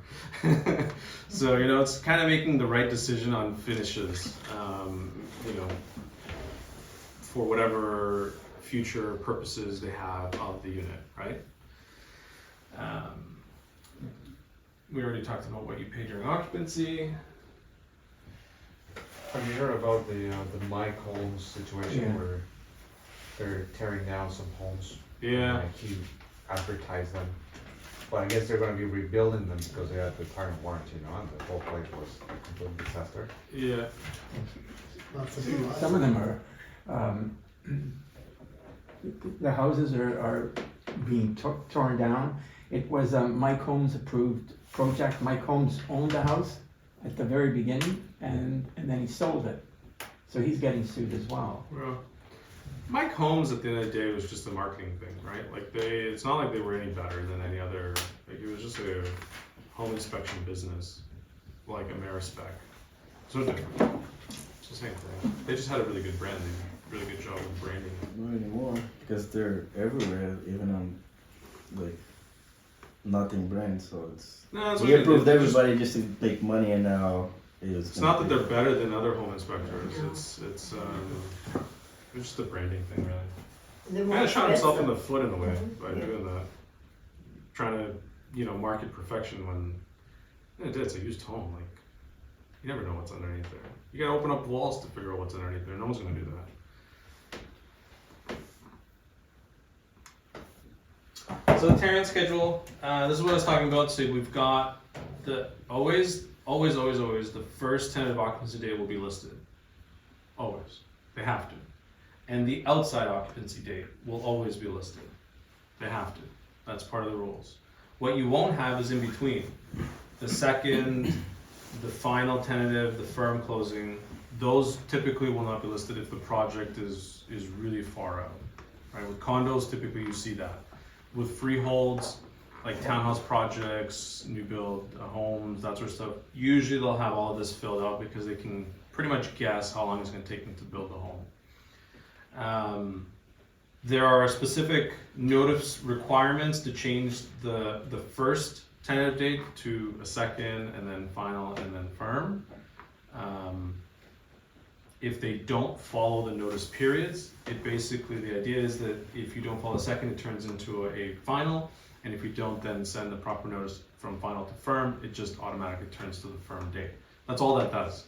So you know, it's kind of making the right decision on finishes, you know, for whatever future purposes they have of the unit, right? We already talked about what you pay during occupancy. Have you heard about the Mike Holmes situation where they're tearing down some homes? Yeah. And he advertised them, but I guess they're going to be rebuilding them because they had the current warranty, you know, and the whole place was a complete disaster. Yeah. Some of them are, the houses are being torn down. It was a Mike Holmes approved project. Mike Holmes owned the house at the very beginning, and then he sold it. So he's getting sued as well. Well, Mike Holmes at the end of the day was just a marketing thing, right? Like it's not like they were any better than any other, like it was just a home inspection business, like Amerispec. So different. It's the same thing. They just had a really good brand, they did a really good job with branding. Not anymore, because they're everywhere, even on like nothing brand, so it's. No, that's He okay. approved They're just- everybody just to make money, and now It's not that they're better than other home inspectors. It's just a branding thing, really. The Kind of shot himself in the expensive. foot in a way by Yeah. doing that, trying to market perfection when it's a used home. Like you never know what's underneath there. You gotta open up walls to figure out what's underneath there. No one's gonna do that. So the tearing schedule. This is what I was talking about. So we've got the always the first tentative occupancy date will be listed. Always, they have to. And the outside occupancy date will always be listed. They have to. That's part of the rules. What you won't have is in between. The second, the final tentative, the firm closing, those typically will not be listed if the project is really far out. Right? With condos, typically you see that. With freeholds, like townhouse projects, new build homes, that sort of stuff, usually they'll have all of this filled out because they can pretty much guess how long it's going to take them to build a home. There are specific notice requirements to change the first tentative date to a second, and then final, and then firm. If they don't follow the notice periods, the idea is that if you don't follow the second, it turns into a final, and if you don't then send the proper notice from final to firm, it just automatically turns to the firm date. That's all that does.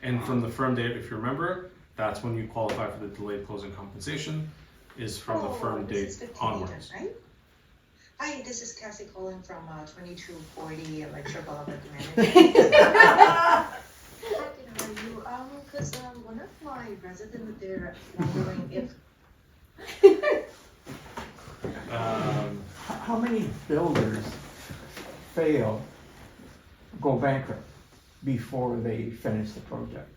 And from the firm date, if you remember, that's when you qualify for the delayed closing compensation, is from the firm date onwards. Right? Hi, this is Cassie calling from 2240 Lecture Development Management. How are you? Because one of my residents, they're wondering if How many builders go bankrupt before they finish the project?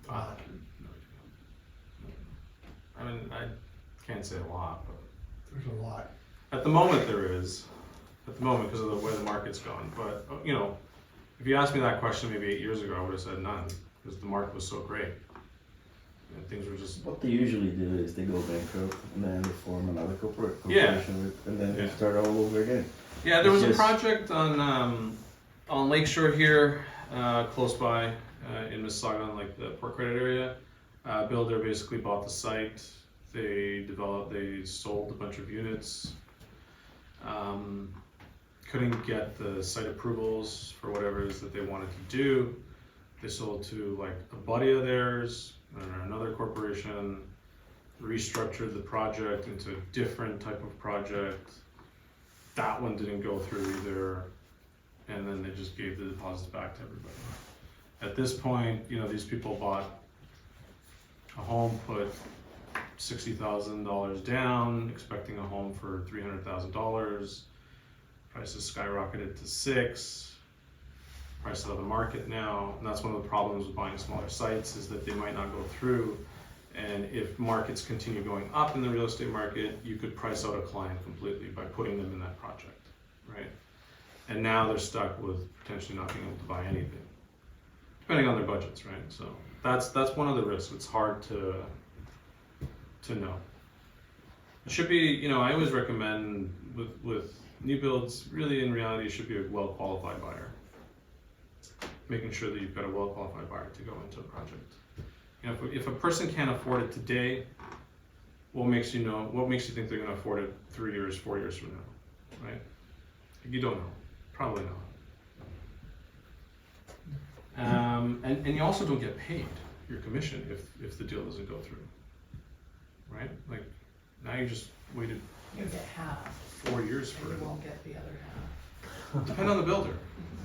I mean, I can't say a lot, but There's a lot. at the moment there is. At the moment, because of the way the market's gone. But, if you asked me that question maybe 8 years ago, I would have said none, because the market was so great. And things were just... What they usually do is they go bankrupt, and then they form another corporation, Yeah. and then they Yeah. start all over again. Yeah, there was It's a project on Lakeshore here, close by, in Mississauga, on like the Port Credit area. Builder basically bought the site. They sold a bunch of units. Couldn't get the site approvals for whatever it is that they wanted to do. They sold to like a buddy of theirs and another corporation, restructured the project into a different type of project. That one didn't go through either, and then they just gave the deposits back to everybody. At this point, these people bought a home, put $60,000 down, expecting a home for $300,000. Prices skyrocketed to $6,000. Prices out of the market now, and that's one of the problems with buying smaller sites, is that they might not go through. And if markets continue going up in the real estate market, you could price out a client completely by putting them in that project, right? And now they're stuck with potentially not being able to buy anything, depending on their budgets, right? So that's one of the risks. It's hard to know. It should be, I always recommend with new builds, really in reality, it should be a well-qualified buyer. Making sure that you've got a well-qualified buyer to go into a project. If a person can't afford it today, what makes you think they're going to afford it 3 years, 4 years from now, right? You don't know, probably not. And you also don't get paid your commission if the deal doesn't go through, right? Like now you just waited You get half, 4 years and for you it. won't get the other half. Depend on the builder.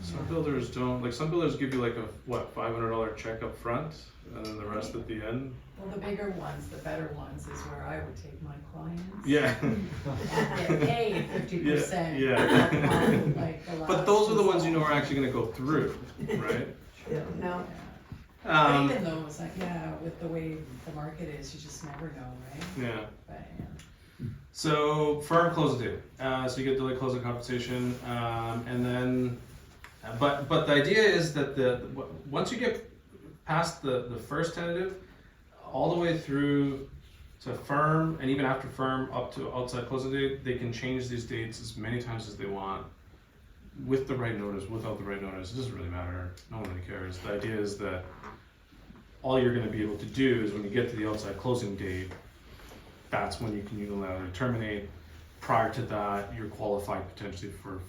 Some builders don't, like some builders give you like a $500 check up front, and then the rest at the end. Well, the bigger ones, the better ones is where I would take my clients. Yeah. And get paid 50%. Yeah. Like the But those are the ones last are actually going to go through, right? No. But Um, even those, with the way the market is, you just never know, right? yeah. But So firm close date. So you get delayed closing compensation, and then, but the idea is that once you get past the first tentative, all the way through to firm, and even after firm up to outside closing date, they can change these dates as many times as they want. with the right notice, without the right notice, it doesn't really matter. No one really cares. The idea is that all you're going to be able to do is when you get to the outside closing date, that's when you can unilaterally terminate. Prior to that, you're qualified potentially for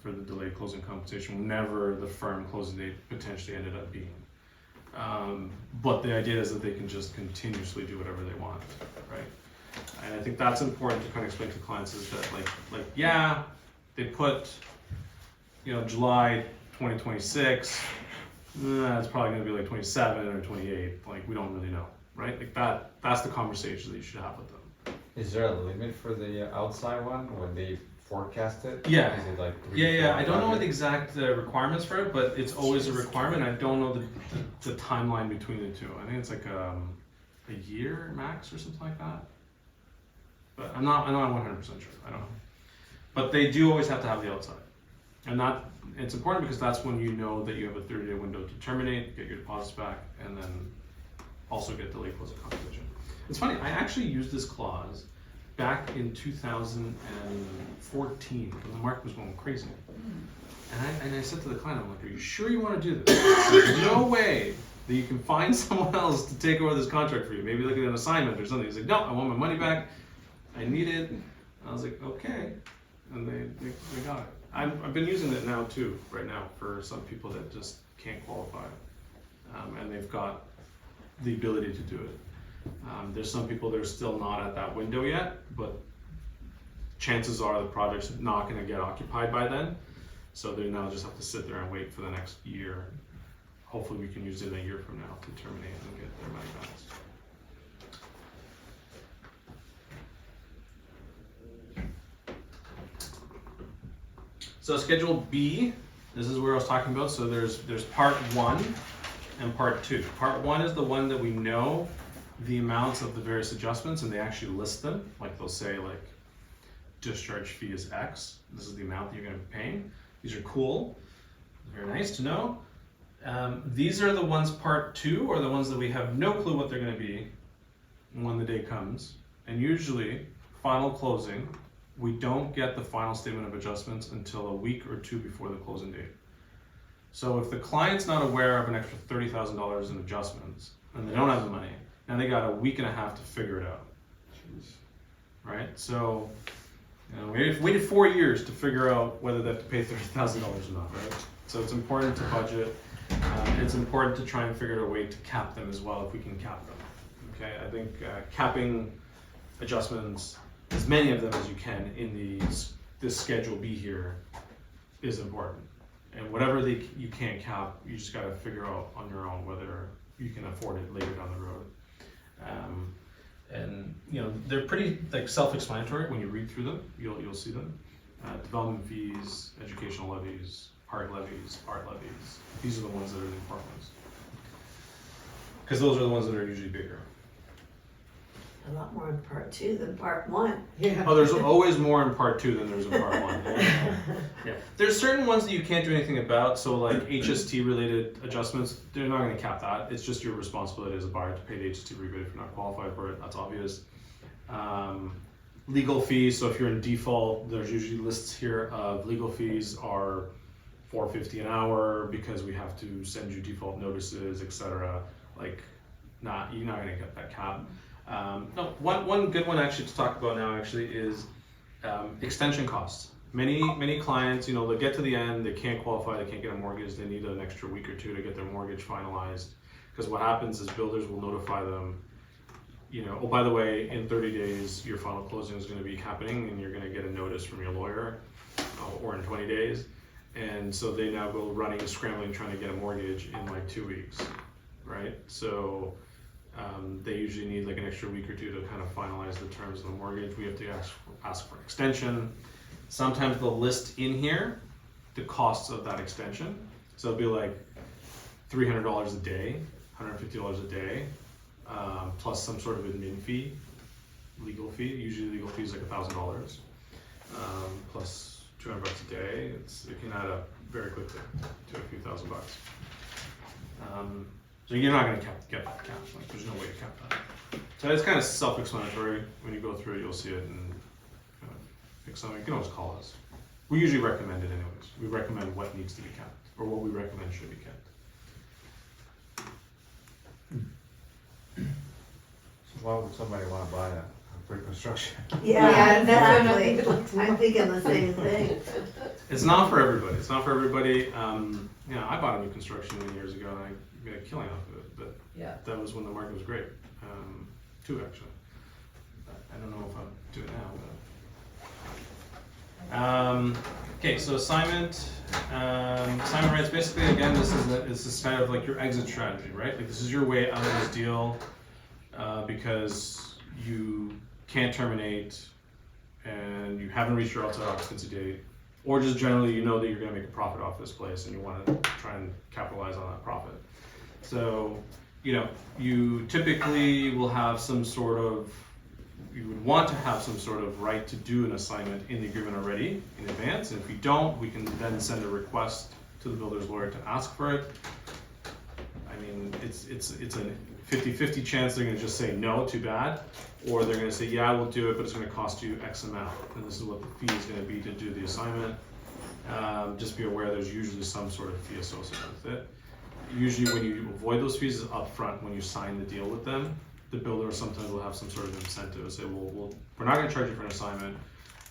the delayed closing compensation whenever the firm closing date potentially ended up being. But the idea is that they can just continuously do whatever they want, right? And I think that's important to kind of explain to clients is that like yeah, they put, you know, July 2026, it's probably going to be like 27 or 28. Like we don't really know, right? Like that's the conversation that you should have with them. Is there a limit for the outside one when they forecast it? Yeah. Is it like Yeah. I don't know what the exact requirements for it, but it's always a requirement. I don't know the timeline between the two. I think it's like a year max or something like that. But I'm not 100% sure. I don't know. But they do always have to have the outside. And it's important because that's when you know that you have a 30-day window to terminate, get your deposits back, and then also get delayed closing compensation. It's funny, I actually used this clause back in 2014 when the market was going crazy. And I said to the client, I'm like, are you sure you want to do this? There's no way that you can find someone else to take over this contract for you. Maybe look at an assignment or something. He's like, no, I want my money back. I need it. And I was like, okay. And they got it. I've been using it now too, right now, for some people that just can't qualify. And they've got the ability to do it. There's some people that are still not at that window yet, but chances are the project's not going to get occupied by then. So they now just have to sit there and wait for the next year. Hopefully we can use it a year from now to terminate and get their money back. So Schedule B, this is where I was talking about. So there's part 1 and part 2. Part 1 is the one that we know the amounts of the various adjustments and they actually list them. Like they'll say like discharge fee is X. This is the amount that you're going to be paying. These are cool. Very nice to know. These are the ones part 2 are the ones that we have no clue what they're going to be when the day comes. And usually final closing, we don't get the final statement of adjustments until a week or 2 before the closing date. So if the client's not aware of an extra $30,000 in adjustments and they don't have the money, now they got a week and a half to figure it out. Right? So we waited 4 years to figure out whether they have to pay $30,000 or not, right? So it's important to budget. It's important to try and figure out a way to cap them as well if we can cap them. Okay, I think capping adjustments, as many of them as you can in this Schedule B here is important. And whatever you can't cap, you just got to figure out on your own whether you can afford it later down the road. And you know they're pretty like self-explanatory when you read through them. You'll see them. Development fees, educational levies, park levies, art levies. These are the ones that are the important ones because those are the ones that are usually bigger. A lot more in part 2 than part 1. Yeah. Oh, there's always more in part 2 than there's in part 1. Yeah. There's certain ones that you can't do anything about. So like HST related adjustments, they're not going to cap that. It's just your responsibility as a buyer to pay the HST rebate if you're not qualified for it. That's obvious. Legal fees. So if you're in default, there's usually lists here of legal fees are $4.50 an hour because we have to send you default notices, etc. Like, you're not going to get that cap. No, one good one actually to talk about now actually is extension costs. Many clients, they get to the end, they can't qualify, they can't get a mortgage, they need an extra week or 2 to get their mortgage finalized. Because what happens is builders will notify them, oh, by the way, in 30 days, your final closing is going to be happening and you're going to get a notice from your lawyer, or in 20 days. And so they now go running, scrambling, trying to get a mortgage in like 2 weeks, right? So they usually need like an extra week or 2 to kind of finalize the terms of the mortgage. We have to ask for extension. Sometimes they'll list in here the costs of that extension. So it'll be like $300 a day, $150 a day, plus some sort of admin fee, legal fee. Usually legal fee is like $1,000, plus $200 a day. It can add up very quickly to a few $1,000. So you're not going to get that cap. Like, there's no way to cap that. So it's kind of self-explanatory. When you go through it, you'll see it and kind of pick something. You can always call us. We usually recommend it anyways. We recommend what needs to be kept, or what we recommend should be kept. So why would somebody wanna buy a pre-construction? Yeah, definitely. exactly. I'm thinking the same thing. It's not for everybody. It's not for everybody. You know, I bought a new construction many years ago, and I made a killing off of it. But Yeah. that was when the market was great. Two actually. I don't know if I'll do it now. But okay, so assignment. Assignment rights. Basically, again, this is kind of like your exit strategy, right? Like this is your way out of this deal because you can't terminate and you haven't reached your outside occupancy date, or just generally you know that you're going to make a profit off this place and you want to try and capitalize on that profit. So, you know, you typically will have some sort of, you would want to have some sort of right to do an assignment in the agreement already in advance. And if you don't, we can then send a request to the builder's lawyer to ask for it. I mean, it's a 50-50 chance they're gonna just say no, too bad, or they're gonna say, yeah, we'll do it, but it's gonna cost you X amount, and this is what the fee is gonna be to do the assignment. Just be aware there's usually some sort of fee associated with it. Usually when you avoid those fees is upfront when you sign the deal with them. The builder sometimes will have some sort of incentive and say, well, we're not gonna charge you for an assignment,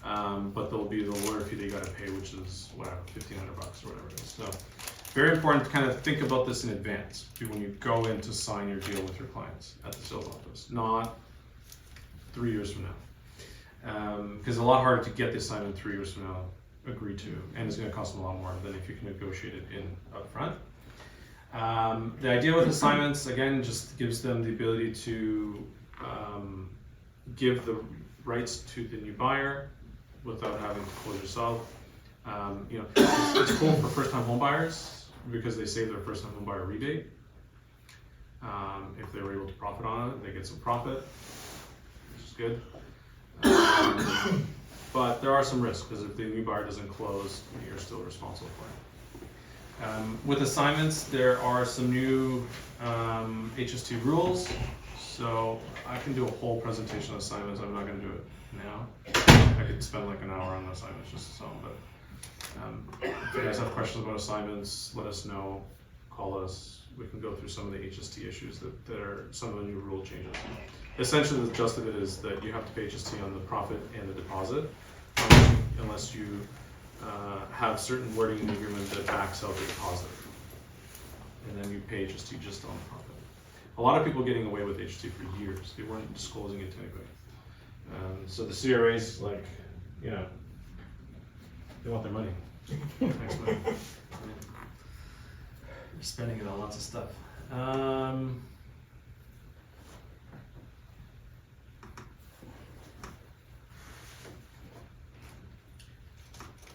but there'll be the lawyer fee that you gotta pay, which is whatever, $1,500 or whatever it is. So very important to kind of think about this in advance when you go in to sign your deal with your clients at the sales office, not 3 years from now. Because it's a lot harder to get the assignment 3 years from now agreed to, and it's gonna cost them a lot more than if you can negotiate it in upfront. The idea with assignments, again, just gives them the ability to give the rights to the new buyer without having to close yourself. You know, it's cool for first-time home buyers because they save their first-time home buyer rebate. If they were able to profit on it, they get some profit, which is good. But there are some risks because if the new buyer doesn't close, you're still responsible for it. With assignments, there are some new HST rules. So I can do a whole presentation on assignments. I'm not going to do it now. I could spend like an hour on assignments just its own. But if you guys have questions about assignments, let us know. Call us. We can go through some of the HST issues that are some of the new rule changes. Essentially, the gist of it is that you have to pay HST on the profit and the deposit, unless you have certain wording in the agreement that backs out the deposit, and then you pay HST just on the profit. A lot of people getting away with HST for years. They weren't disclosing it to anybody. So the CRA's like, you know, they want their money. Next money. Yeah. They're spending it on lots of stuff.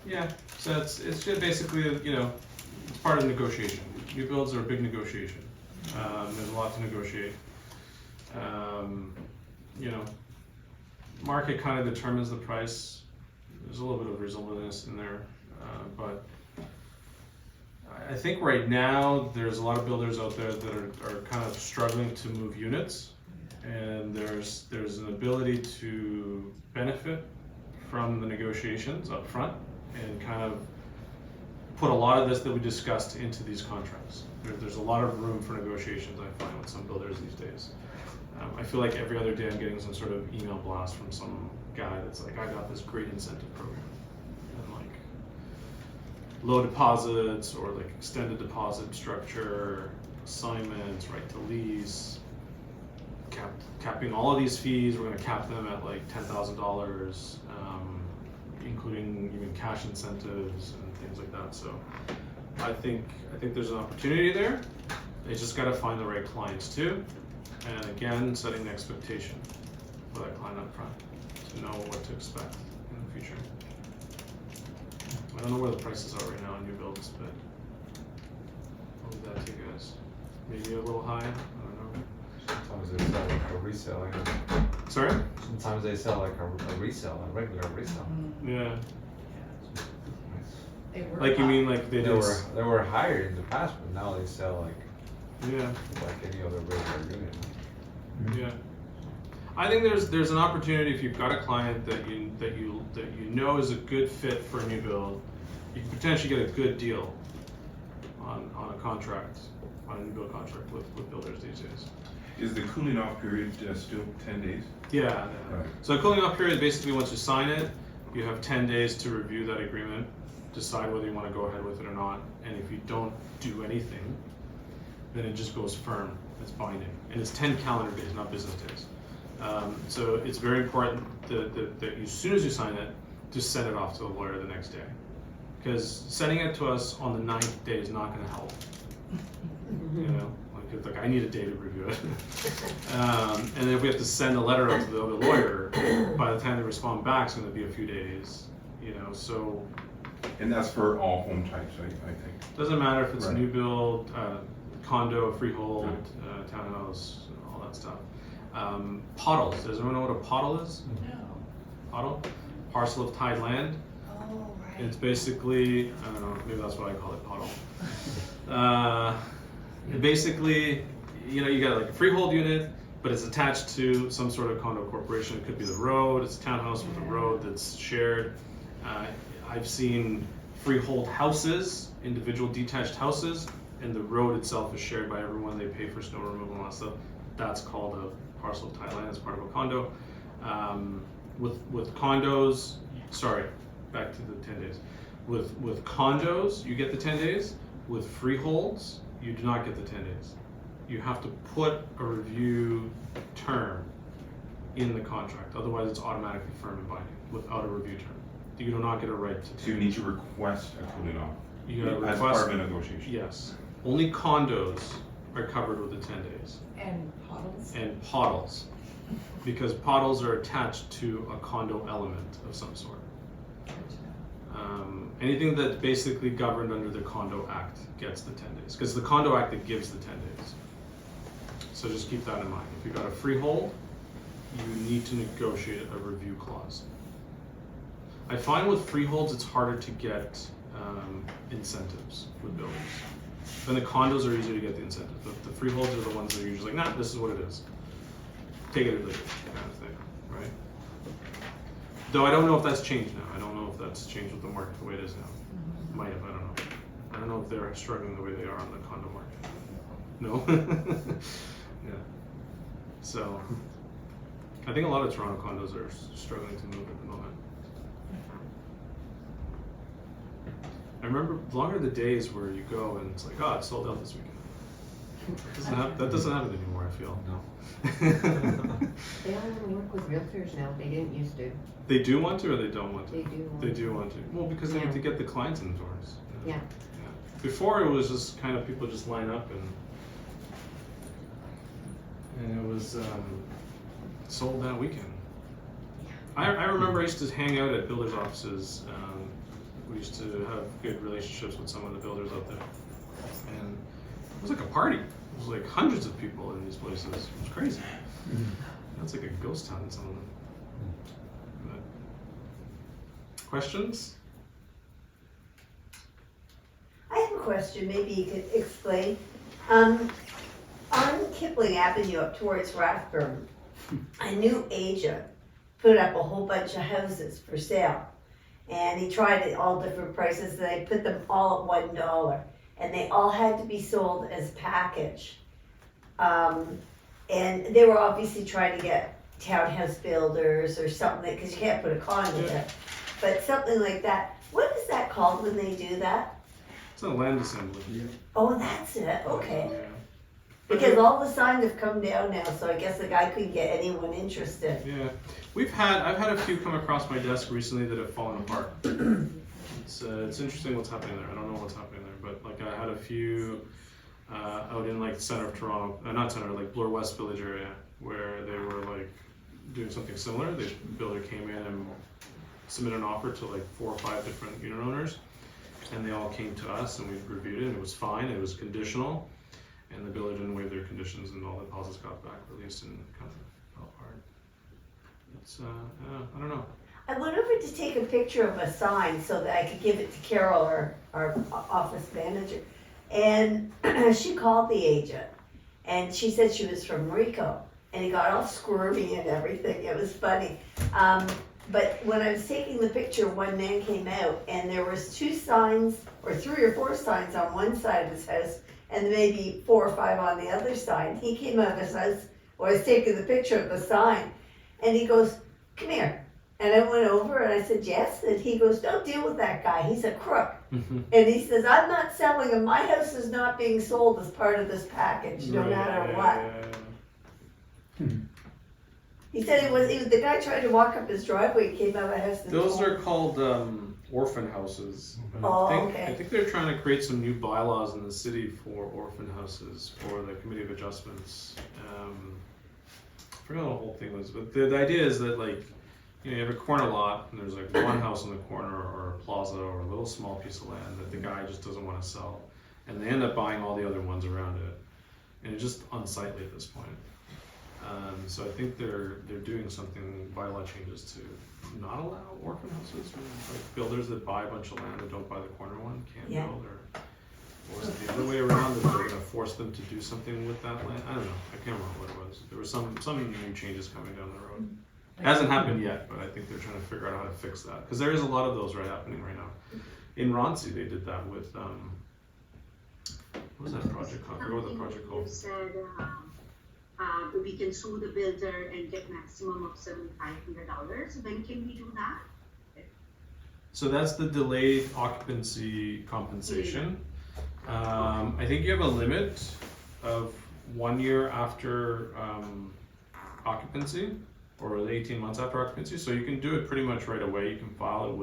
Yeah, so it's just basically, you know, it's part of negotiation. New builds are a big negotiation. There's a lot to negotiate. You know, market kind of determines the price. There's a little bit of reasonableness in there, but I think right now there's a lot of builders out there that are kind of struggling to move units, and there's an ability to benefit from the negotiations up front and kind of put a lot of this that we discussed into these contracts. There's a lot of room for negotiations, I find, with some builders these days. I feel like every other day I'm getting some sort of email blast from some guy that's like, I got this great incentive program. And like low deposits or like extended deposit structure, assignments, right to lease, capping all of these fees. We're going to cap them at like $10,000, including even cash incentives and things like that. So I think there's an opportunity there. They just got to find the right clients too. And again, setting the expectation for that client up front to know what to expect in the future. I don't know where the prices are right now on new builds, but what would that take us? Maybe a little high? I don't know. Sometimes they sell like a reselling. Sorry? Sometimes they sell like a resale, a regular resale. Yeah. They were Like you hot. mean like they did? They were higher in the past, but now they sell like Yeah. any other regular unit. Yeah. I think there's an opportunity if you've got a client that you know is a good fit for a new build, you can potentially get a good deal on a contract, on a new build contract with builders these days. Is the cooling off period still 10 days? Yeah. Right. So a cooling off period, basically once you sign it, you have 10 days to review that agreement, decide whether you want to go ahead with it or not, and if you don't do anything, then it just goes firm, it's binding. And it's 10 calendar days, not business days. So it's very important that as soon as you sign it, just send it off to the lawyer the next day. Because sending it to us on the 9th day is not going to help. You know, like I need a day to review it. And then if we have to send a letter out to the other lawyer, by the time they respond back, it's going to be a few days. You know, so. And that's for all home types, I think. Doesn't matter if it's Right. new build, condo, freehold, townhouse, all that stuff. Pottles. Does everyone know what a pottle is? No. Pottle? Parcel of tied land. Oh, right. It's basically, I don't know, maybe that's what I call it, pottle. Basically, you know, you got like a freehold unit, but it's attached to some sort of condo corporation. It could be the road, it's a townhouse with a road that's shared. I've seen freehold houses, individual detached houses, and the road itself is shared by everyone. They pay for snow removal and all that stuff. That's called a parcel of tied land as part of a condo. With condos, sorry, back to the 10 days. With condos, you get the 10 days. With freeholds, you do not get the 10 days. You have to put a review term in the contract. Otherwise, it's automatically firm and binding without a review term. You do not get a right to. So you need to request a cooling off. You gotta as request. part of a negotiation. Yes. Only condos are covered with the 10 days. And puddles? And pottles. Because pottles are attached to a condo element of some sort. Anything that's basically governed under the Condo Act gets the 10 days. Because the Condo Act that gives the 10 days. So just keep that in mind. If you've got a freehold, you need to negotiate a review clause. I find with freeholds it's harder to get incentives with builders. Then the condos are easier to get the incentive. But the freeholds are the ones that are usually like, nah, this is what it is. Take it or leave it, kind of thing, right? Though I don't know if that's changed now. I don't know if that's changed with the market the way it is now. Might have, I don't know. I don't know if they're struggling the way they are on the condo market. No? Yeah. So, I think a lot of Toronto condos are struggling to move at the moment. I remember longer the days where you go and it's like, oh, it's sold out this weekend. That doesn't happen anymore, I feel. No. They all want to work with realtors now. They didn't used to. They do want to or they don't want to? They do want They do want to. Well, because they need to get the clients in the doors. Yeah. Before it was just kind of people just line up and it was sold that weekend. I remember I used to hang out at builders' offices. We used to have good relationships with some of the builders out there. And it was like a party. It was like hundreds of people in these places. It was crazy. That's like a ghost town in some of them. But questions? I have a question, maybe you could explain. On Kipling Avenue up towards Rathburn, a new agent put up a whole bunch of houses for sale. And he tried at all different prices, and they put them all at $1. And they all had to be sold as package. And they were obviously trying to get townhouse builders or something, because you can't put a condo there. But something like that. What is that called when they do that? It's a land assembly. Oh, that's it, okay. Yeah. Because all the signs have come down now, so I guess the guy couldn't get anyone interested. Yeah, I've had a few come across my desk recently that have fallen apart. It's interesting what's happening there. I don't know what's happening there, but like I had a few out in like the center of Toronto, not center, like Bloor West Village area, where they were like doing something similar. The builder came in and submitted an offer to like 4 or 5 different unit owners, and they all came to us and we reviewed it. And it was fine. It was conditional. And the builder didn't waive their conditions, and all the deposits got back released and kind of fell apart. It's, I don't know. I went over to take a picture of a sign so that I could give it to Carol, our office manager. And she called the agent, and she said she was from Rico. and he got all squirmy and everything. It was funny. But when I was taking the picture, one man came out, and there was 2 signs, or 3 or 4 signs on one side of his house, and maybe 4 or 5 on the other side. He came out of his house, I was taking the picture of the sign, and he goes, "Come here." And I went over and I said, "Yes." And he goes, "Don't deal with that guy. He's a crook." And he says, "I'm not selling him. My house is not being sold as part of this package, no matter what." He said he was the guy tried to walk up his driveway, came out of the house. And Those told are called orphan houses. Oh, I think, okay. I think they're trying to create some new bylaws in the city for orphan houses for the Committee of Adjustments. I forgot what the whole thing was, but the idea is that like, you have a corner lot and there's like one house in the corner or a plaza or a little small piece of land that the guy just doesn't want to sell, and they end up buying all the other ones around it, and it's just unsightly at this point. So I think they're doing something bylaw changes to not allow orphan houses, like builders that buy a bunch of land and don't buy the corner one can't build, or is it the other way around that they're gonna force them to do something with that land? I don't know, I can't remember what it was. There was some new changes coming down the road. It hasn't happened yet, but I think they're trying to figure out how to fix that, because there is a lot of those happening right now. In Ronsi, they did that with, what was that project called? I forgot what the project You called. said we can sue the builder and get maximum of $7,500. When can we do that? So that's the delayed occupancy compensation. I think you have a limit of 1 year after occupancy, or 18 months after occupancy. So you can do it pretty much right away. You can file it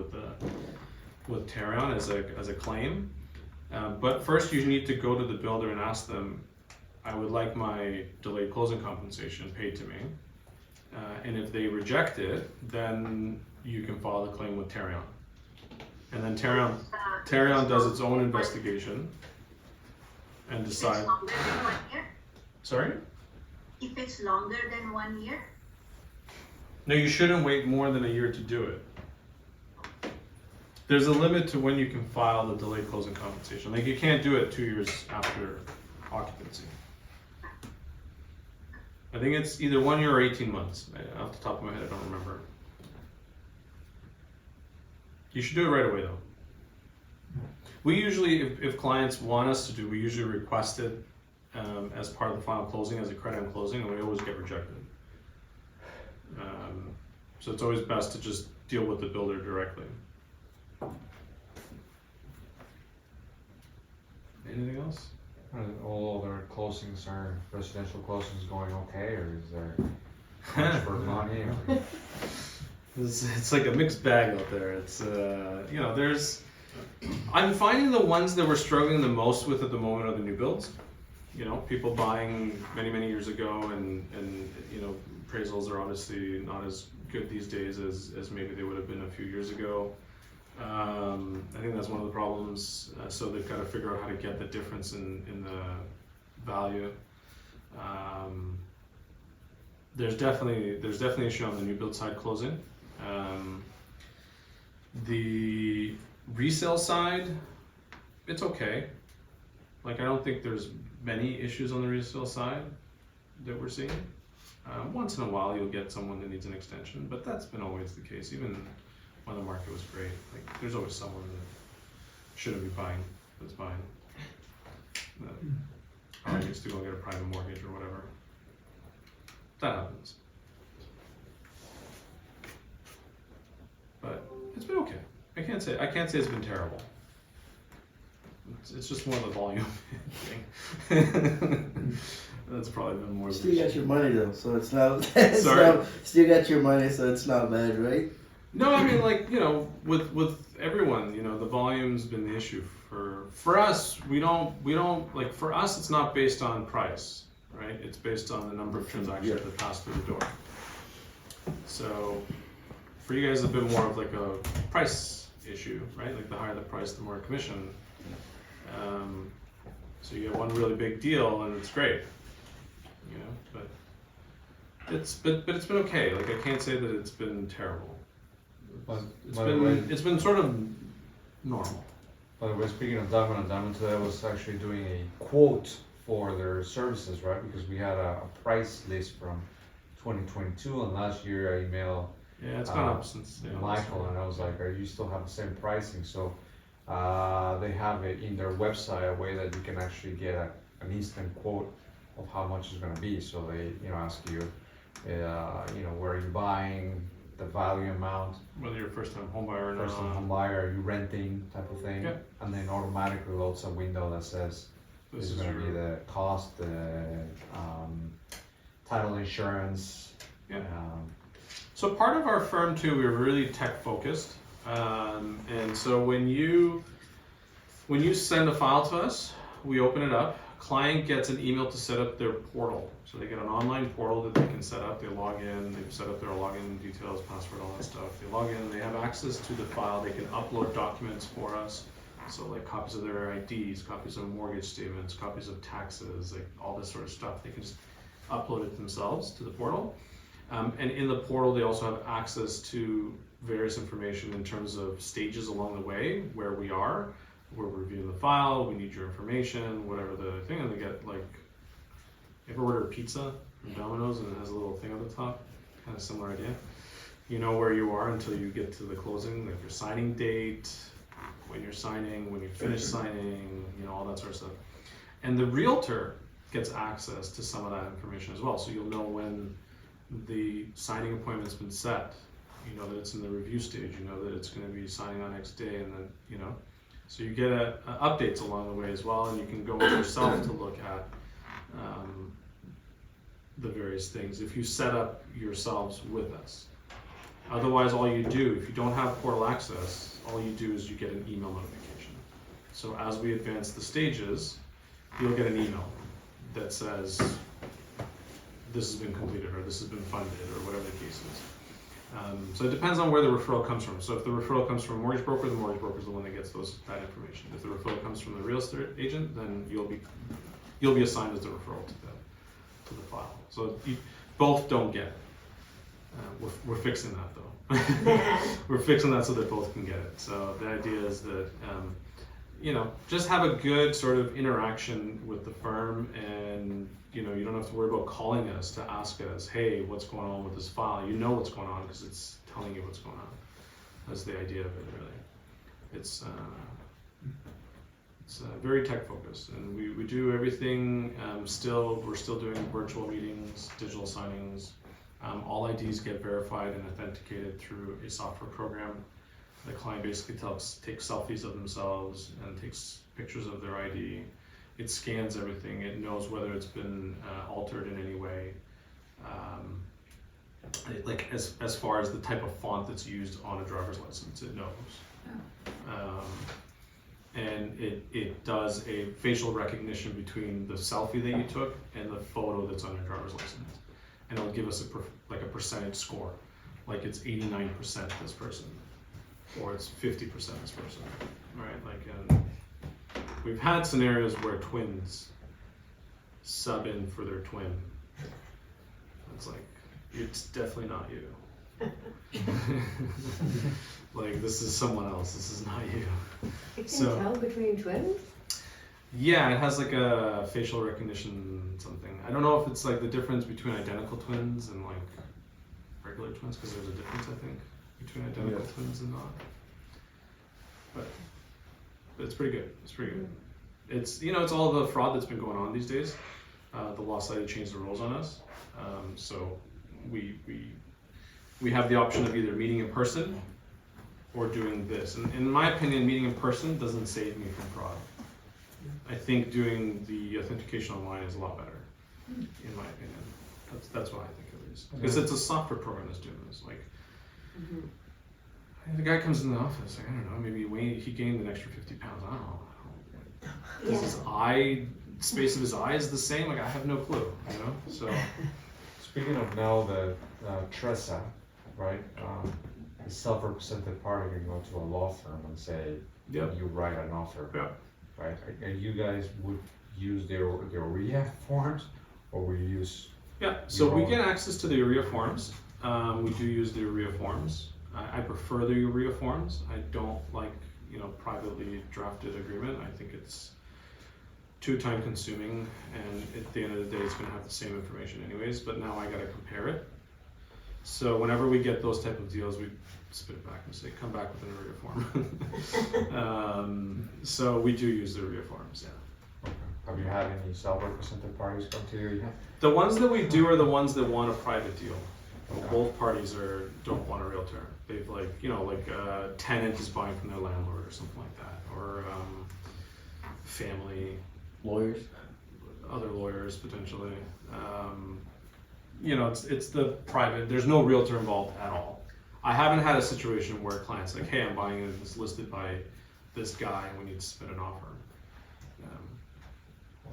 with Tarion as a claim. But first you need to go to the builder and ask them, "I would like my delayed closing compensation paid to me." And if they reject it, then you can file the claim with Tarion. And then Tarion does its own investigation and If it's decide. longer than 1 year? Sorry? If it's longer than 1 year? No, you shouldn't wait more than a year to do it. There's a limit to when you can file the delayed closing compensation. Like, you can't do it 2 years after occupancy. I think it's either 1 year or 18 months. Off the top of my head, I don't remember. You should do it right away though. We usually, if clients want us to do, we usually request it as part of the final closing, as a credit on closing, and we always get rejected. So it's always best to just deal with the builder directly. Anything else? Are all other closings, are residential closings going okay, or is there much for money? Or? It's like a mixed bag out there. It's I'm finding the ones that we're struggling the most with at the moment are the new builds. People buying many years ago, and appraisals are obviously not as good these days as maybe they would have been a few years ago. I think that's one of the problems. So they've got to figure out how to get the difference in the value. There's definitely an issue on the new build side closing. The resale side, it's okay. Like, I don't think there's many issues on the resale side that we're seeing. Once in a while you'll get someone that needs an extension, but that's been always the case. Even when the market was great, like, there's always someone that shouldn't be buying that's buying. That needs to go get a private mortgage or whatever. That happens. But it's been okay. I can't say it's been terrible. It's just more of the volume thing. That's probably been more. Still got your money though, so it's not. Sorry? Still got your money, so it's not bad, right? No, I mean, like, with everyone, the volume's been the issue. For us, we don't like, for us it's not based on price, right? It's based on the number of transactions that pass through the door. So for you guys, it's a bit more of like a price issue, right? Like, the higher the price, the more commission. So you get one really big deal and it's great, but it's been okay. Like, I can't say that it's been terrible. It's been sort of normal. By the way, speaking of Diamond today, I was actually doing a quote for their services, right? Because we had a price list from 2022, and last year I emailed Yeah, it's gone up since. Yeah, Michael, and I was like, "Are you still have the same pricing?" So they have it in their website, a way that you can actually get an instant quote of how much it's gonna be. So they, ask you, where are you buying, the value amount, whether you're a first-time homebuyer or not. first time home buyer, are you renting, type of thing, Yeah. and then automatically loads a window that says this is gonna be the cost, the title insurance. Yeah. So part of our firm too, we're really tech focused, and so when you send a file to us, we open it up. Client gets an email to set up their portal, so they get an online portal that they can set up. They log in, they've set up their login details, password, all that stuff. They log in, they have access to the file. They can upload documents for us, so like copies of their IDs, copies of mortgage statements, copies of taxes, like all this sort of stuff. They can just upload it themselves to the portal. And in the portal, they also have access to various information in terms of stages along the way, where we are. We're reviewing the file, we need your information, whatever the thing, and they get like, if you order a pizza from Domino's and it has a little thing at the top, kind of similar idea. You know where you are until you get to the closing, like your signing date, when you're signing, when you finish signing, all that sort of stuff. And the realtor gets access to some of that information as well, so you'll know when the signing appointment's been set. You know that it's in the review stage, you know that it's going to be signing on next day, and then, so you get updates along the way as well, and you can go yourself to look at the various things if you set up yourselves with us. Otherwise, all you do, if you don't have portal access, all you do is you get an email notification. So as we advance the stages, you'll get an email that says this has been completed, or this has been funded, or whatever the case is. So it depends on where the referral comes from. So if the referral comes from a mortgage broker, the mortgage broker is the one that gets that information. If the referral comes from the real estate agent, then you'll be assigned as a referral to the file. So both don't get it. We're fixing that though. We're fixing that so that both can get it. So the idea is that just have a good sort of interaction with the firm, and you don't have to worry about calling us to ask us, hey, what's going on with this file? You know what's going on because it's telling you what's going on. That's the idea of it, really. It's very tech focused, and we do everything. We're still doing virtual meetings, digital signings. All IDs get verified and authenticated through a software program. The client basically takes selfies of themselves and takes pictures of their ID. It scans everything. It knows whether it's been altered in any way. As far as the type of font that's used on a driver's license, it knows. And it does a facial recognition between the selfie that you took and the photo that's on your driver's license. And it'll give us a percentage score. Like it's 89% this person, or it's 50% this person, right? We've had scenarios where twins sub in for their twin. It's like, it's definitely not you. Like, this is someone else, this is not you. You can tell between twins? Yeah, it has like a facial recognition something. I don't know if it's like the difference between identical twins and like regular twins, because there's a difference, I think, between identical twins and not. But it's pretty good. It's pretty good. It's it's all the fraud that's been going on these days. The law slightly changed the rules on us, so we have the option of either meeting in person or doing this. And in my opinion, meeting in person doesn't save me from fraud. I think doing the authentication online is a lot better, in my opinion. That's what I think it is, because it's a software program that's doing this. Like. The guy comes in the office, like, I don't know, maybe he gained an extra 50 pounds, I don't know. Does his space of his eye is the same? Like, I have no clue, so. Speaking of now, the TRESA, right, the self-represented party can go to a law firm and say, you write an offer, right? And you guys would use their REA forms, or we use? Yeah, so we get access to the REA forms. We do use the REA forms. I prefer the REA forms. I don't like, privately drafted agreement. I think it's too time consuming, and at the end of the day, it's gonna have the same information anyways, but now I gotta compare it. So whenever we get those type of deals, we spit it back and say, come back with an area form. So we do use the area forms, yeah. Okay. Have you had any sell representative parties come to you yet? The ones that we do are the ones that want a private deal. Both parties don't want a realtor. They've like, a tenant is buying from their landlord or something like that, or family, Lawyers? other lawyers potentially. It's the private, there's no realtor involved at all. I haven't had a situation where a client's like, hey, I'm buying it, it's listed by this guy and we need to submit an offer.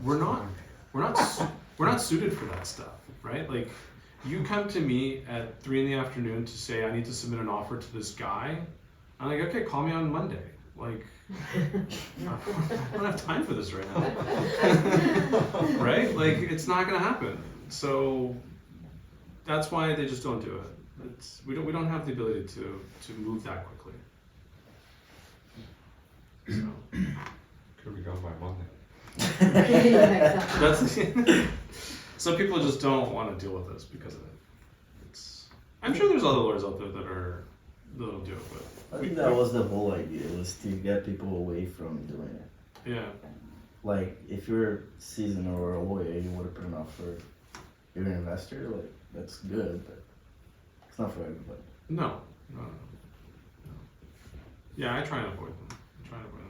We're not suited for that stuff, right? Like, you come to me at 3 p.m. to say I need to submit an offer to this guy. I'm like, okay, call me on Monday. Like, I don't have time for this right now. Right? Like, it's not gonna happen. So that's why they just don't do it. We don't have the ability to move that quickly. So. Could be done by Monday. That's some people just don't want to deal with this because of it. I'm sure there's other lawyers out there that'll do it, but I think that was the whole idea, was to get people away from doing it. yeah. Like, if you're seasoned or a lawyer, you want to put an offer, you're an investor, like, that's good, but it's not for everybody. No. Yeah, I try and avoid them.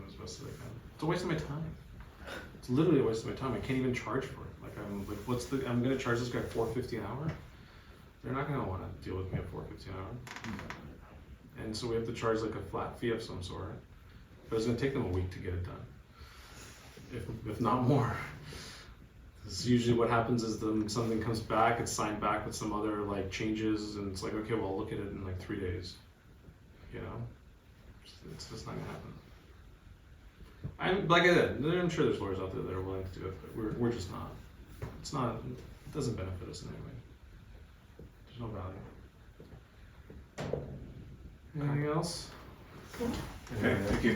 As best as I can. It's a waste of my time. It's literally a waste of my time. I can't even charge for it. Like, I'm gonna charge this guy $4.50 an hour. They're not gonna want to deal with me at $4.50 an hour. And so we have to charge like a flat fee of some sort. But it's gonna take them a week to get it done, if not more. Because usually what happens is something comes back, it's signed back with some other like changes, and it's like, okay, well, I'll look at it in like 3 days. It's just not gonna happen. Like I said, I'm sure there's lawyers out there that are willing to do it, but we're just not. It doesn't benefit us in any way. There's no value. Anything else? Okay, thank you.